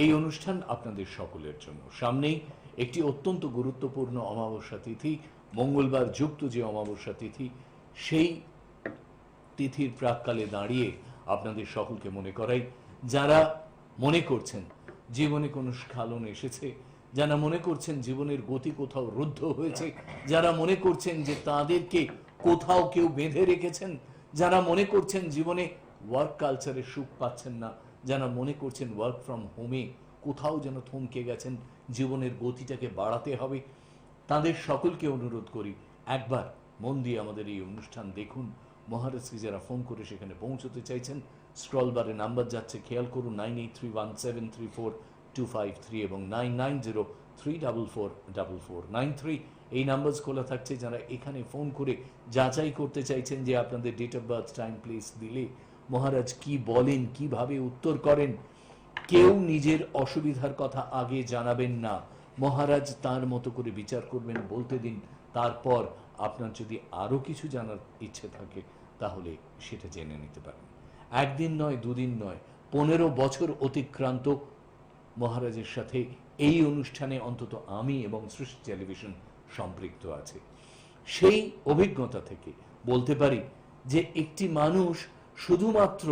এই অনুষ্ঠান আপনাদের সকলের জন্য। সামনেই একটি অত্যন্ত গুরুত্বপূর্ণ অমাবস্যা তিথি, মঙ্গলবার যুক্ত যে অমাবস্যা তিথি, সেই তিথির প্রাককালে দাঁড়িয়ে আপনাদের সকলকে মনে করাই, যারা মনে করছেন জীবনে কোনো স্খলন এসেছে, যারা মনে করছেন জীবনের গতি কোথাও রুদ্ধ হয়েছে, যারা মনে করছেন যে তাদেরকে কোথাও কেউ বেঁধে রেখেছেন, যারা মনে করছেন জীবনে ওয়ার্ক কালচারে সুখ পাচ্ছেন না, যারা মনে করছেন ওয়ার্ক ফ্রম হোমে কোথাও যেন থমকে গেছেন, জীবনের গতিটাকে বাড়াতে হবে, তাদের সকলকে অনুরোধ করি একবার মন দিয়ে আমাদের এই অনুষ্ঠান দেখুন। মহারাজকে যারা ফোন করে সেখানে পৌঁছতে চাইছেন, স্ক্রল বারে নাম্বার যাচ্ছে, খেয়াল করুন 9831734253 এবং 9903444493। এই নাম্বার খোলা থাকছে। যারা এখানে ফোন করে যাচাই করতে চাইছেন যে আপনাদের date of birth, time, place দিলে মহারাজ কি বলেন, কিভাবে উত্তর করেন, কেউ নিজের অসুবিধার কথা আগে জানাবেন না। মহারাজ তার মতো করে বিচার করবেন, বলতে দিন। তারপর আপনার যদি আরো কিছু জানার ইচ্ছে থাকে তাহলে সেটা জেনে নিতে পারেন। একদিন নয়, দুদিন নয়, 15 বছর অতিক্রান্ত মহারাজের সাথে এই অনুষ্ঠানে অন্তত আমি এবং সৃষ্টি টেলিভিশন সম্পৃক্ত আছে। সেই অভিজ্ঞতা থেকে বলতে পারি যে একটি মানুষ শুধুমাত্র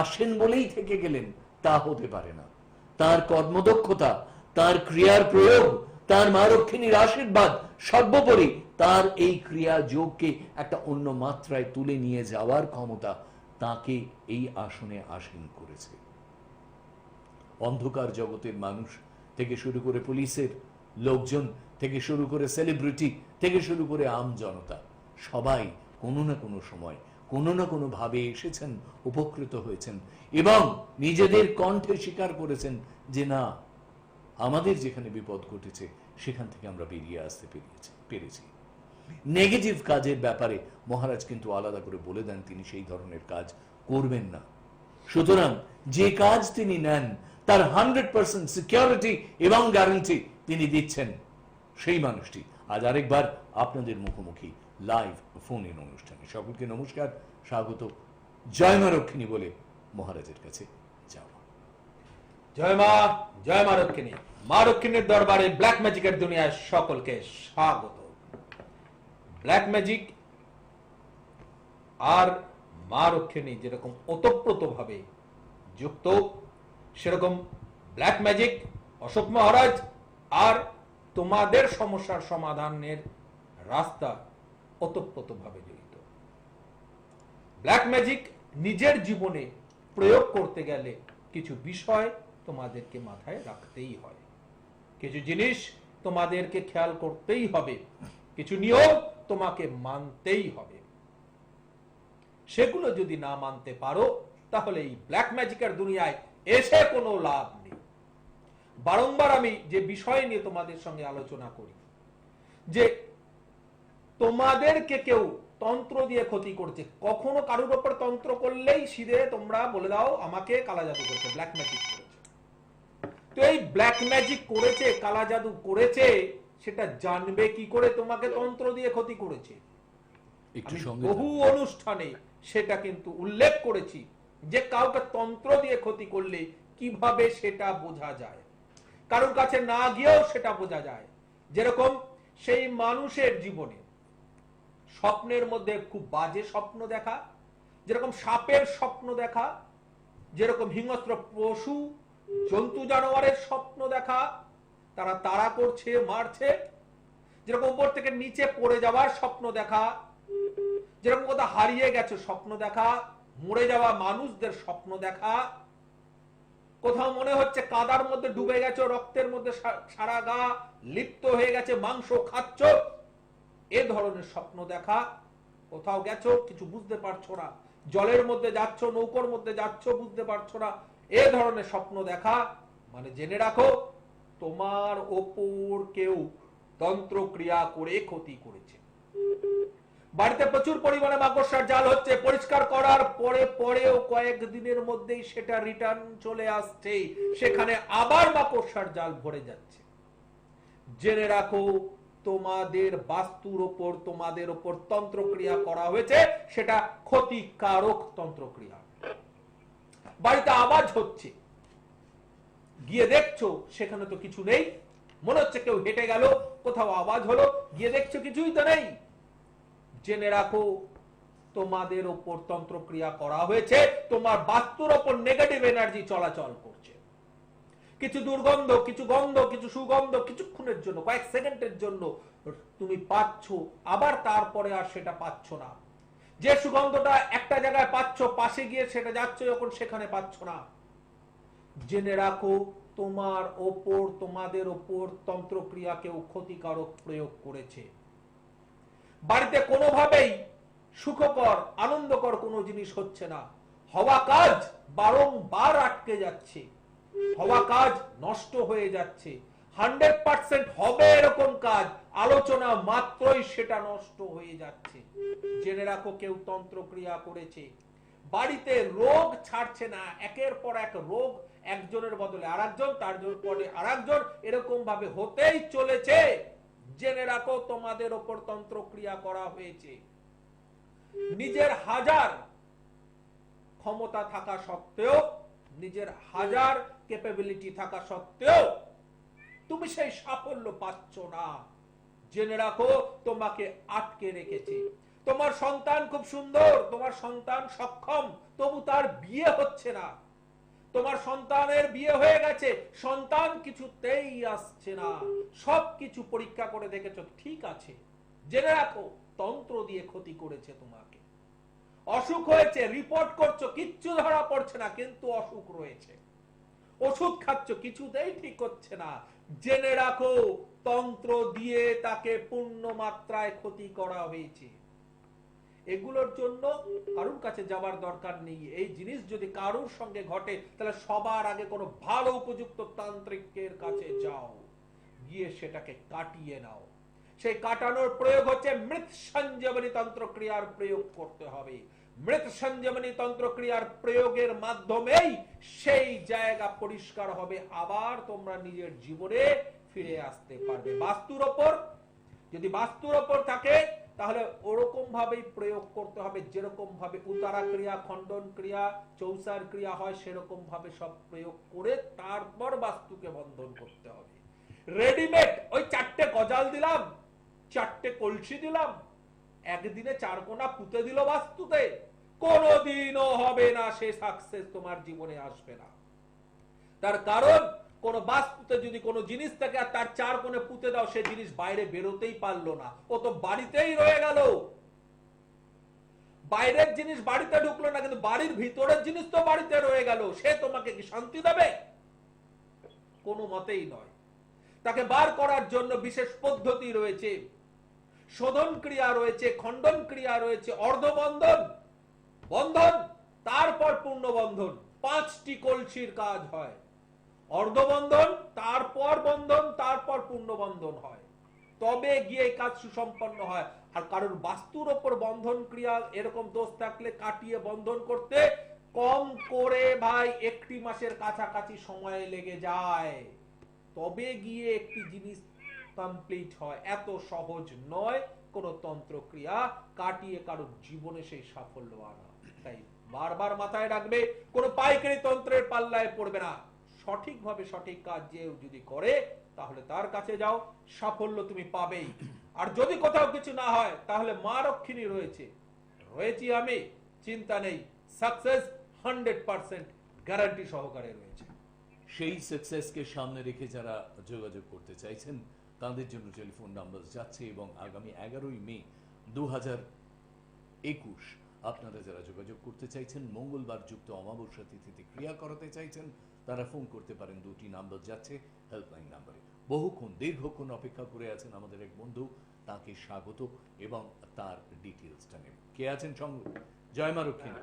আসেন বলেই থেকে গেলেন তা হতে পারে না। তার কর্মদক্ষতা, তার ক্রিয়ার প্রয়োগ, তার মা রক্ষিণীর আশীর্বাদ, সর্বোপরি তার এই ক্রিয়া যোগকে একটা অন্য মাত্রায় তুলে নিয়ে যাওয়ার ক্ষমতা তাকে এই আসনে আসীন করেছে। অন্ধকার জগতের মানুষ থেকে শুরু করে পুলিশের লোকজন থেকে শুরু করে সেলিব্রিটি থেকে শুরু করে আম জনতা, সবাই কোনো না কোনো সময় কোনো না কোনো ভাবে এসেছেন, উপকৃত হয়েছেন এবং নিজেদের কণ্ঠে স্বীকার করেছেন যে না, আমাদের যেখানে বিপদ ঘটেছে সেখান থেকে আমরা বেরিয়ে আসতে পেরেছি। নেগেটিভ কাজের ব্যাপারে মহারাজ কিন্তু আলাদা করে বলে দেন তিনি সেই ধরনের কাজ করবেন না। সুতরাং যে কাজ তিনি নেন তার 100% সিকিউরিটি এবং গ্যারান্টি তিনি দিচ্ছেন। সেই মানুষটি আজ আরেকবার আপনাদের মুখোমুখি লাইভ ফোন ইন অনুষ্ঠানে। সকলকে নমস্কার, স্বাগত। জয় মা রক্ষিণী বলে মহারাজের কাছে যাওয়া। জয় মা রক্ষিণী। মা রক্ষিণীর দরবারে ব্ল্যাক ম্যাজিকের দুনিয়ায় সকলকে স্বাগত। ব্ল্যাক ম্যাজিক আর মা রক্ষিণী যেরকম ওতপ্রোতভাবে যুক্ত, সেরকম ব্ল্যাক ম্যাজিক, অশোক মহারাজ আর তোমাদের সমস্যার সমাধানের রাস্তা ওতপ্রোতভাবে জড়িত। ব্ল্যাক ম্যাজিক নিজের জীবনে প্রয়োগ করতে গেলে কিছু বিষয় তোমাদেরকে মাথায় রাখতেই হয়, কিছু জিনিস তোমাদেরকে খেয়াল করতেই হবে, কিছু নিয়ম তোমাকে মানতেই হবে। সেগুলো যদি না মানতে পারো তাহলে এই ব্ল্যাক ম্যাজিকের দুনিয়ায় এসে কোনো লাভ নেই। বারংবার আমি যে বিষয় নিয়ে তোমাদের সঙ্গে আলোচনা করি যে তোমাদেরকে কেউ তন্ত্র দিয়ে ক্ষতি করছে, কখনো কারোর উপর তন্ত্র করলেই সিধে তোমরা বলে দাও আমাকে কালা জাদু করেছে, ব্ল্যাক ম্যাজিক করেছে। তো এই ব্ল্যাক ম্যাজিক করেছে, কালা জাদু করেছে, সেটা জানবে কি করে তোমাকে তন্ত্র দিয়ে ক্ষতি করেছে? বহু অনুষ্ঠানে সেটা কিন্তু উল্লেখ করেছি যে কাউকে তন্ত্র দিয়ে ক্ষতি করলে কিভাবে সেটা বোঝা যায়, কারোর কাছে না গিয়েও সেটা বোঝা যায়। যেরকম সেই মানুষের জীবনে স্বপ্নের মধ্যে খুব বাজে স্বপ্ন দেখা, যেরকম সাপের স্বপ্ন দেখা, যেরকম হিংস্র পশু জন্তু জানোয়ারের স্বপ্ন দেখা, তারা তাড়া করছে, মারছে, যেরকম উপর থেকে নিচে পড়ে যাওয়ার স্বপ্ন দেখা, যেরকম কোথাও হারিয়ে গেছে স্বপ্ন দেখা, মরে যাওয়া মানুষদের স্বপ্ন দেখা, কোথাও মনে হচ্ছে কাদার মধ্যে ডুবে গেছো, রক্তের মধ্যে সারা গা লিপ্ত হয়ে গেছে, মাংস খাচ্ছ, এ ধরনের স্বপ্ন দেখা। কোথাও গেছো কিছু বুঝতে পারছো না, জলের মধ্যে যাচ্ছ, নৌকোর মধ্যে যাচ্ছ, বুঝতে পারছো না, এ ধরনের স্বপ্ন দেখা মানে জেনে রাখো তোমার ওপর কেউ তন্ত্র ক্রিয়া করে ক্ষতি করেছে। বাড়িতে প্রচুর পরিমাণে মাকড়সার জাল হচ্ছে, পরিষ্কার করার পরেও কয়েকদিনের মধ্যেই সেটা রিটার্ন চলে আসছে, সেখানে আবার মাকড়সার জাল ভরে যাচ্ছে। জেনে রাখো তোমাদের বাস্তুর ওপর, তোমাদের ওপর তন্ত্রক্রিয়া করা হয়েছে, সেটা ক্ষতিকারক তন্ত্রক্রিয়া। বাড়িতে আওয়াজ হচ্ছে, গিয়ে দেখছো সেখানে তো কিছু নেই, মনে হচ্ছে কেউ হেঁটে গেল, কোথাও আওয়াজ হলো, গিয়ে দেখছো কিছুই তো নেই। জেনে রাখো তোমাদের ওপর তন্ত্রক্রিয়া করা হয়েছে, তোমার বাস্তুর ওপর নেগেটিভ এনার্জি চলাচল করছে। কিছু দুর্গন্ধ, কিছু গন্ধ, কিছু সুগন্ধ কিছুক্ষণের জন্য, কয়েক সেকেন্ডের জন্য তুমি পাচ্ছ, আবার তারপরে আর সেটা পাচ্ছ না। যে সুগন্ধটা একটা জায়গায় পাচ্ছ, পাশে গিয়ে সেটা যাচ্ছ যখন সেখানে পাচ্ছ না। জেনে রাখো তোমার ওপর, তোমাদের ওপর তন্ত্রক্রিয়া কেউ ক্ষতিকারক প্রয়োগ করেছে। বাড়িতে কোনোভাবেই সুখকর আনন্দকর কোনো জিনিস হচ্ছে না, হওয়া কাজ বারংবার আটকে যাচ্ছে, হওয়া কাজ নষ্ট হয়ে যাচ্ছে। 100% হবে এরকম কাজ, আলোচনা মাত্রই সেটা নষ্ট হয়ে যাচ্ছে। জেনে রাখো কেউ তন্ত্রক্রিয়া করেছে। বাড়িতে রোগ ছাড়ছে না, একের পর এক রোগ, একজনের বদলে আরেকজন, তার পরে আরেকজন, এরকম ভাবে হতেই চলেছে। জেনে রাখো তোমাদের ওপর তন্ত্রক্রিয়া করা হয়েছে। নিজের হাজার ক্ষমতা থাকা সত্ত্বেও, নিজের হাজার ক্যাপাবিলিটি থাকা সত্ত্বেও তুমি সেই সাফল্য পাচ্ছ না। জেনে রাখো তোমাকে আটকে রেখেছে। তোমার সন্তান খুব সুন্দর, তোমার সন্তান সক্ষম, তবু তার বিয়ে হচ্ছে না। তোমার সন্তানের বিয়ে হয়ে গেছে, সন্তান কিছুতেই আসছে না। সবকিছু পরীক্ষা করে দেখেছো ঠিক আছে, জেনে রাখো তন্ত্র দিয়ে ক্ষতি করেছে তোমাকে। অসুখ হয়েছে, রিপোর্ট করছো, কিচ্ছু ধরা পড়ছে না, কিন্তু অসুখ রয়েছে। ওষুধ খাচ্ছ, কিছুতেই ঠিক হচ্ছে না। জেনে রাখো তন্ত্র দিয়ে তাকে পূর্ণ মাত্রায় ক্ষতি করা হয়েছে। এগুলোর জন্য কারুর কাছে যাবার দরকার নেই। এই জিনিস যদি কারুর সঙ্গে ঘটে, তাহলে সবার আগে কোনো ভালো উপযুক্ত তান্ত্রিকের কাছে যাও, গিয়ে সেটাকে কাটিয়ে নাও। সেই কাটানোর প্রয়োগ হচ্ছে মৃত সঞ্জীবনী তন্ত্রক্রিয়ার প্রয়োগ করতে হবে। মৃত সঞ্জীবনী তন্ত্রক্রিয়ার প্রয়োগের মাধ্যমেই সেই জায়গা পরিষ্কার হবে, আবার তোমরা নিজের জীবনে ফিরে আসতে পারবে। বাস্তুর ওপর, যদি বাস্তুর ওপর থাকে তাহলে ওরকম ভাবেই প্রয়োগ করতে হবে, যেরকম ভাবে উতারা ক্রিয়া, খণ্ডন ক্রিয়া, চৌসার ক্রিয়া হয়, সেরকম ভাবে সব প্রয়োগ করে তারপর বাস্তুকে বন্ধন করতে হবে। রেডিমেড ওই 4টে গজাল দিলাম, 4টে কলসি দিলাম, একদিনে 4 কোণা পুঁতে দিল বাস্তুতে, কোনোদিনও হবে না, সে সাকসেস তোমার জীবনে আসবে না। তার কারণ কোন বাস্তুতে যদি কোনো জিনিস থাকে আর তার 4 কোণে পুঁতে দাও, সে জিনিস বাইরে বেরোতেই পারলো না, ও তো বাড়িতেই রয়ে গেল। বাইরের জিনিস বাড়িতে ঢুকলো না, কিন্তু বাড়ির ভিতরের জিনিস তো বাড়িতে রয়ে গেল, সে তোমাকে কি শান্তি দেবে? কোনো মতেই নয়। তাকে বার করার জন্য বিশেষ পদ্ধতি রয়েছে, শোধন ক্রিয়া রয়েছে, খণ্ডন ক্রিয়া রয়েছে, অর্ধবন্ধন, বন্ধন, তারপর পূর্ণ বন্ধন। 5টি কলসির কাজ হয়। অর্ধবন্ধন, তারপর বন্ধন, তারপর পূর্ণ বন্ধন হয়, তবে গিয়ে কাজ সুসম্পন্ন হয়। আর কারোর বাস্তুর ওপর বন্ধন ক্রিয়া এরকম দোষ থাকলে কাটিয়ে বন্ধন করতে কম করে ভাই 1টি মাসের কাছাকাছি সময় লেগে যায়, তবে গিয়ে একটি জিনিস কমপ্লিট হয়। এত সহজ নয় কোন তন্ত্রক্রিয়া কাটিয়ে কারোর জীবনে সেই সাফল্য আনা। তাই বারবার মাথায় রাখবে, কোন পাইকারি তন্ত্রের পাল্লায় পড়বে না। সঠিকভাবে সঠিক কাজ যে যদি করে, তাহলে তার কাছে যাও, সাফল্য তুমি পাবেই। আর যদি কোথাও কিছু না হয়, তাহলে মা রক্ষিণী রয়েছে, রয়েছি আমি, চিন্তা নেই, সাকসেস 100% গ্যারান্টি সহকারে রয়েছে। সেই সাকসেসকে সামনে রেখে যারা যোগাযোগ করতে চাইছেন তাদের জন্য টেলিফোন নাম্বার যাচ্ছে, এবং আগামী 11ই মে 2021 আপনারা যারা যোগাযোগ করতে চাইছেন, মঙ্গলবার যুক্ত অমাবস্যা তিথিতে ক্রিয়া করাতে চাইছেন, তারা ফোন করতে পারেন। 2টি নাম্বার যাচ্ছে হেল্পলাইন নাম্বারে। বহুক্ষণ দীর্ঘক্ষণ অপেক্ষা করে আছেন আমাদের এক বন্ধু, তাকে স্বাগত এবং তার ডিটেলসটা নেব। কে আছেন সঙ্গে? জয় মা রক্ষিণী।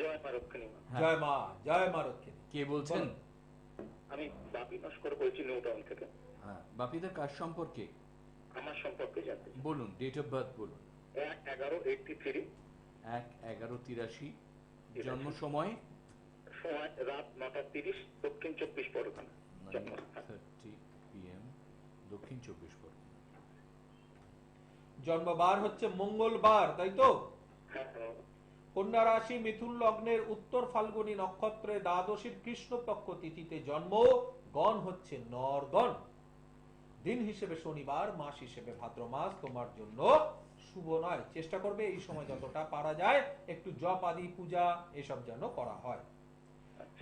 জয় মা রক্ষিণী। জয় মা, জয় মা রক্ষিণী। কে বলছেন? আমি বাপি নস্কর বলছি, নিউ টাউন থেকে। হ্যাঁ, বাপিদার কাজ সম্পর্কে আমার সম্পর্কে জানতে চাই। বলুন, ডেট অফ বার্থ বলুন। 1/11/83। 1/11/83। জন্ম সময়? সময় রাত 9:30, দক্ষিণ 24 পরগনা। 9:30 PM, দক্ষিণ 24 পরগনা। জন্মবার হচ্ছে মঙ্গলবার, তাই তো? হ্যাঁ। কন্যা রাশি মিথুন লগ্নের উত্তর ফাল্গুনী নক্ষত্রে দ্বাদশীর কৃষ্ণপক্ষ তিথিতে জন্ম, গণ হচ্ছে নরগণ। দিন হিসেবে শনিবার, মাস হিসেবে ভাদ্র মাস তোমার জন্য শুভ নয়। চেষ্টা করবে এই সময় যতটা পারা যায় একটু জপ আদি পূজা এসব যেন করা হয়।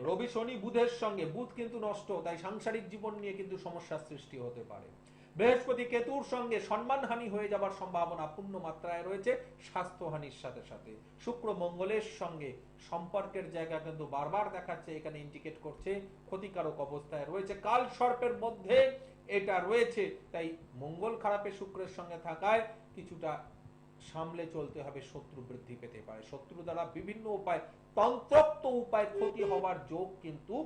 রবি শনি বুধের সঙ্গে, বুধ কিন্তু নষ্ট, তাই সাংসারিক জীবন নিয়ে কিন্তু সমস্যার সৃষ্টি হতে পারে। বৃহস্পতি কেতুর সঙ্গে সম্মানহানি হয়ে যাবার সম্ভাবনা পূর্ণ মাত্রায় রয়েছে স্বাস্থ্যহানির সাথে সাথে। শুক্র মঙ্গলের সঙ্গে সম্পর্কের জায়গা কিন্তু বারবার দেখাচ্ছে, এখানে ইন্ডিকেট করছে ক্ষতিকারক অবস্থায় রয়েছে। কাল সর্পের মধ্যে এটা রয়েছে, তাই মঙ্গল খারাপে শুক্রের সঙ্গে থাকায় কিছুটা সামলে চলতে হবে। শত্রু বৃদ্ধি পেতে পারে, শত্রু দ্বারা বিভিন্ন উপায়, তন্ত্রোক্ত উপায় ক্ষতি হওয়ার যোগ কিন্তু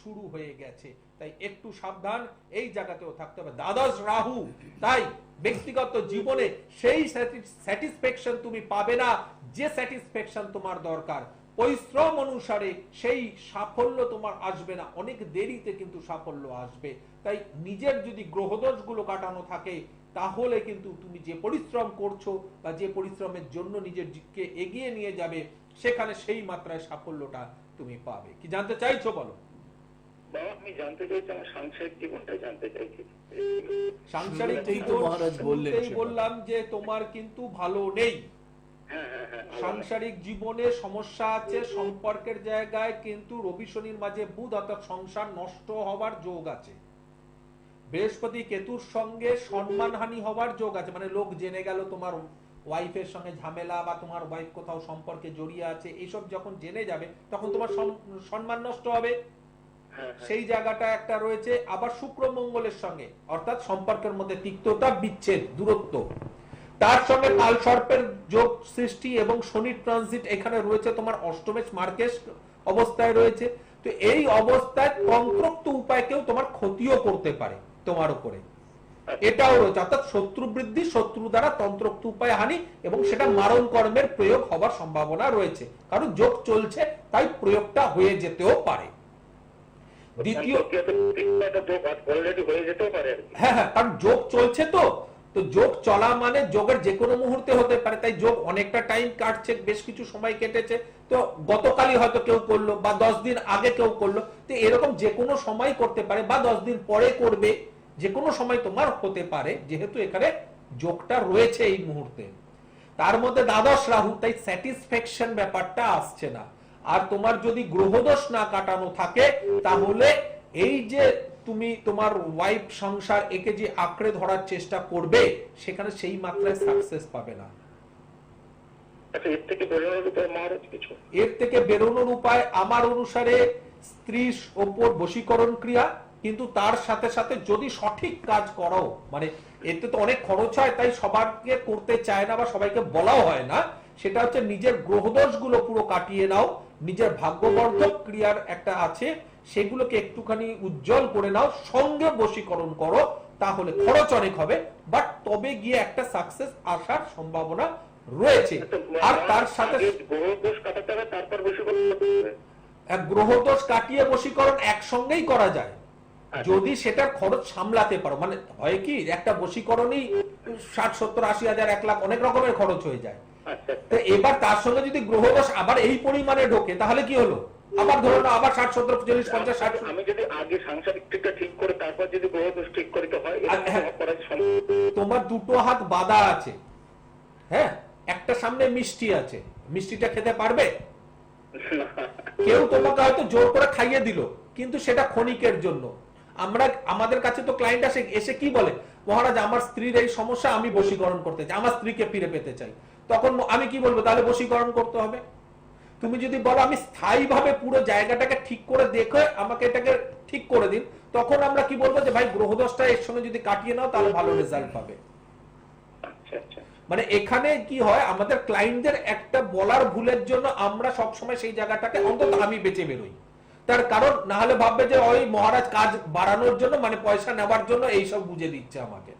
শুরু হয়ে গেছে, তাই একটু সাবধান এই জায়গাতেও থাকতে হবে। দ্বাদশ রাহু, তাই ব্যক্তিগত জীবনে সেই স্যাটিসফ্যাকশন তুমি পাবে না যে স্যাটিসফ্যাকশন তোমার দরকার। পরিশ্রম অনুসারে সেই সাফল্য তোমার আসবে না, অনেক দেরিতে কিন্তু সাফল্য আসবে। তাই নিজের যদি গ্রহদোষগুলো কাটানো থাকে তাহলে কিন্তু তুমি যে পরিশ্রম করছো বা যে পরিশ্রমের জন্য নিজেকে এগিয়ে নিয়ে যাবে সেখানে সেই মাত্রায় সাফল্যটা তুমি পাবে। কি জানতে চাইছো বলো? বাবা, আমি জানতে চাইছি, আমার সাংসারিক জীবনটা জানতে চাইছি। সাংসারিক শুরুতেই তো মহারাজ বললেন শুরুতেই সেটা। বললাম যে তোমার কিন্তু ভালো নেই। হ্যাঁ হ্যাঁ হ্যাঁ, সাংসারিক জীবনে সমস্যা আছে, সম্পর্কের জায়গায় কিন্তু রবি শনির মাঝে বুধ অর্থাৎ সংসার নষ্ট হবার যোগ আছে। বৃহস্পতি কেতুর সঙ্গে সম্মানহানি হবার যোগ আছে, মানে লোক জেনে গেল তোমার ওয়াইফের সঙ্গে ঝামেলা বা তোমার ওয়াইফ কোথাও সম্পর্কে জড়িয়ে আছে, এইসব যখন জেনে যাবে তখন তোমার সম্মান নষ্ট হবে, সেই জায়গাটা একটা রয়েছে। আবার শুক্র মঙ্গলের সঙ্গে অর্থাৎ সম্পর্কের মধ্যে তিক্ততা, বিচ্ছেদ, দূরত্ব, তার সঙ্গে কাল সর্পের যোগ সৃষ্টি এবং শনির ট্রানজিট এখানে রয়েছে, তোমার অষ্টমে মার্কেশ অবস্থায় রয়েছে। তো এই অবস্থায় তন্ত্রোক্ত উপায় কেউ তোমার ক্ষতিও করতে পারে তোমার উপরে, এটাও রয়েছে। অর্থাৎ শত্রু বৃদ্ধি, শত্রু দ্বারা তন্ত্রোক্ত উপায় হানি এবং সেটা মারণ কর্মের প্রয়োগ হবার সম্ভাবনা রয়েছে, কারণ যোগ চলছে তাই প্রয়োগটা হয়ে যেতেও পারে। দ্বিতীয়, হ্যাঁ, কারণ যোগ চলছে তো যোগ চলা মানে যোগের যে কোনো মুহূর্তে হতে পারে, তাই যোগ অনেকটা টাইম কাটছে, বেশ কিছু সময় কেটেছে, তো গতকালই হয়তো কেউ করলো বা 10 দিন আগে কেউ করলো, তো এরকম যে কোনো সময় করতে পারে বা 10 দিন পরে করবে, যে কোনো সময় তোমার হতে পারে, যেহেতু এখানে যোগটা রয়েছে এই মুহূর্তে। তার মধ্যে দ্বাদশ রাহু, তাই স্যাটিসফ্যাকশন ব্যাপারটা আসছে না। আর তোমার যদি গ্রহদোষ না কাটানো থাকে তাহলে এই যে তুমি তোমার ওয়াইফ সংসার একে যে আঁকড়ে ধরার চেষ্টা করবে সেখানে সেই মাত্রায় সাকসেস পাবে না। এর থেকে বেরোনোর উপায় মহারাজ কিছু? এর থেকে বেরোনোর উপায় আমার অনুসারে স্ত্রীর ওপর বশীকরণ ক্রিয়া, কিন্তু তার সাথে সাথে যদি সঠিক কাজ করো, মানে এতে তো অনেক খরচ হয় তাই সবাইকে করতে চায় না বা সবাইকে বলাও হয় না, সেটা হচ্ছে নিজের গ্রহদোষ গুলো পুরো কাটিয়ে নাও, নিজের ভাগ্যবর্ধক ক্রিয়ার একটা আছে সেগুলোকে একটুখানি উজ্জ্বল করে নাও, সঙ্গে বশীকরণ করো, তাহলে খরচ অনেক হবে বাট তবে গিয়ে একটা সাকসেস আসার সম্ভাবনা রয়েছে। আর তার সাথে গ্রহদোষ কাটাতে হবে, তারপর বশীকরণ করতে হবে। গ্রহদোষ কাটিয়ে বশীকরণ একসঙ্গেই করা যায় যদি সেটার খরচ সামলাতে পারো। মানে হয় কি, একটা বশীকরণই 60, 70, 80 হাজার, 1 লাখ, অনেক রকমের খরচ হয়ে যায়। তো এবার তার সঙ্গে যদি গ্রহদোষ আবার এই পরিমাণে ঢোকে তাহলে কি হলো, আবার ধরো না আবার 60, 70, 40, 50, 60। আমি যদি আগে সাংসারিক দিকটা ঠিক করে তারপর যদি গ্রহদোষ ঠিক করতে হয়, তোমার দুটো হাত বাঁধা আছে, হ্যাঁ, একটা সামনে মিষ্টি আছে, মিষ্টিটা খেতে পারবে? কেউ তোমাকে হয়তো জোর করে খাইয়ে দিল, কিন্তু সেটা ক্ষণিকের জন্য। আমাদের কাছে তো ক্লায়েন্ট এসে কি বলে, মহারাজ আমার স্ত্রীর এই সমস্যা, আমি বশীকরণ করতে চাই, আমার স্ত্রীকে ফিরে পেতে চাই। তখন আমি কি বলবো, তাহলে বশীকরণ করতে হবে। তুমি যদি বলো আমি স্থায়ীভাবে পুরো জায়গাটাকে ঠিক করে দেখে আমাকে এটাকে ঠিক করে দিন, তখন আমরা কি বলবো যে ভাই গ্রহদোষটা এর সঙ্গে যদি কাটিয়ে নাও তাহলে ভালো রেজাল্ট পাবে। মানে এখানে কি হয়, আমাদের ক্লায়েন্টদের একটা বলার ভুলের জন্য আমরা সবসময় সেই জায়গাটাকে অন্তত আমি বেঁচে বেরোই। তার কারণ না হলে ভাববে যে ওই মহারাজ কাজ বাড়ানোর জন্য, মানে পয়সা নেওয়ার জন্য এইসব বুঝে দিচ্ছে আমাকে।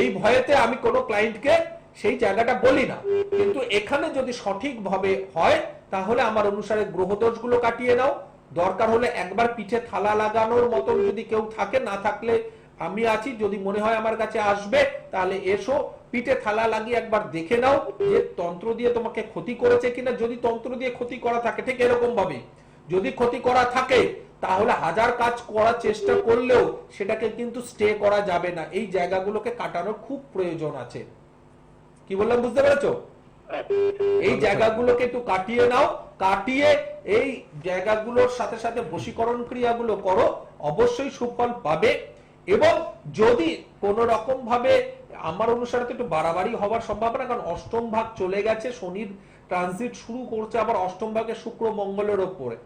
এই ভয়েতে আমি কোনো ক্লায়েন্টকে সেই জায়গাটা বলি না। কিন্তু এখানে যদি সঠিকভাবে হয় তাহলে আমার অনুসারে গ্রহদোষগুলো কাটিয়ে নাও, দরকার হলে একবার পিঠে থালা লাগানোর মতন যদি কেউ থাকে, না থাকলে আমি আছি, যদি মনে হয় আমার কাছে আসবে তাহলে এসো, পিঠে থালা লাগিয়ে একবার দেখে নাও যে তন্ত্র দিয়ে তোমাকে ক্ষতি করেছে কিনা। যদি তন্ত্র দিয়ে ক্ষতি করা থাকে, ঠিক এরকম ভাবে যদি ক্ষতি করা থাকে, তাহলে হাজার কাজ করার চেষ্টা করলেও সেটাকে কিন্তু স্টে করা যাবে না। এই জায়গাগুলোকে কাটানোর খুব প্রয়োজন আছে। কি বললাম বুঝতে পেরেছো? এই জায়গাগুলোকে একটু কাটিয়ে নাও, কাটিয়ে এই জায়গাগুলোর সাথে সাথে বশীকরণ ক্রিয়াগুলো করো, অবশ্যই সুফল পাবে। এবং যদি কোন রকম ভাবে, আমার অনুসারে তো একটু বাড়াবাড়ি হওয়ার সম্ভাবনা, কারণ অষ্টম ভাগ চলে গেছে, শনির ট্রানজিট শুরু করছে আবার অষ্টম ভাগে শুক্র মঙ্গলের ওপরে।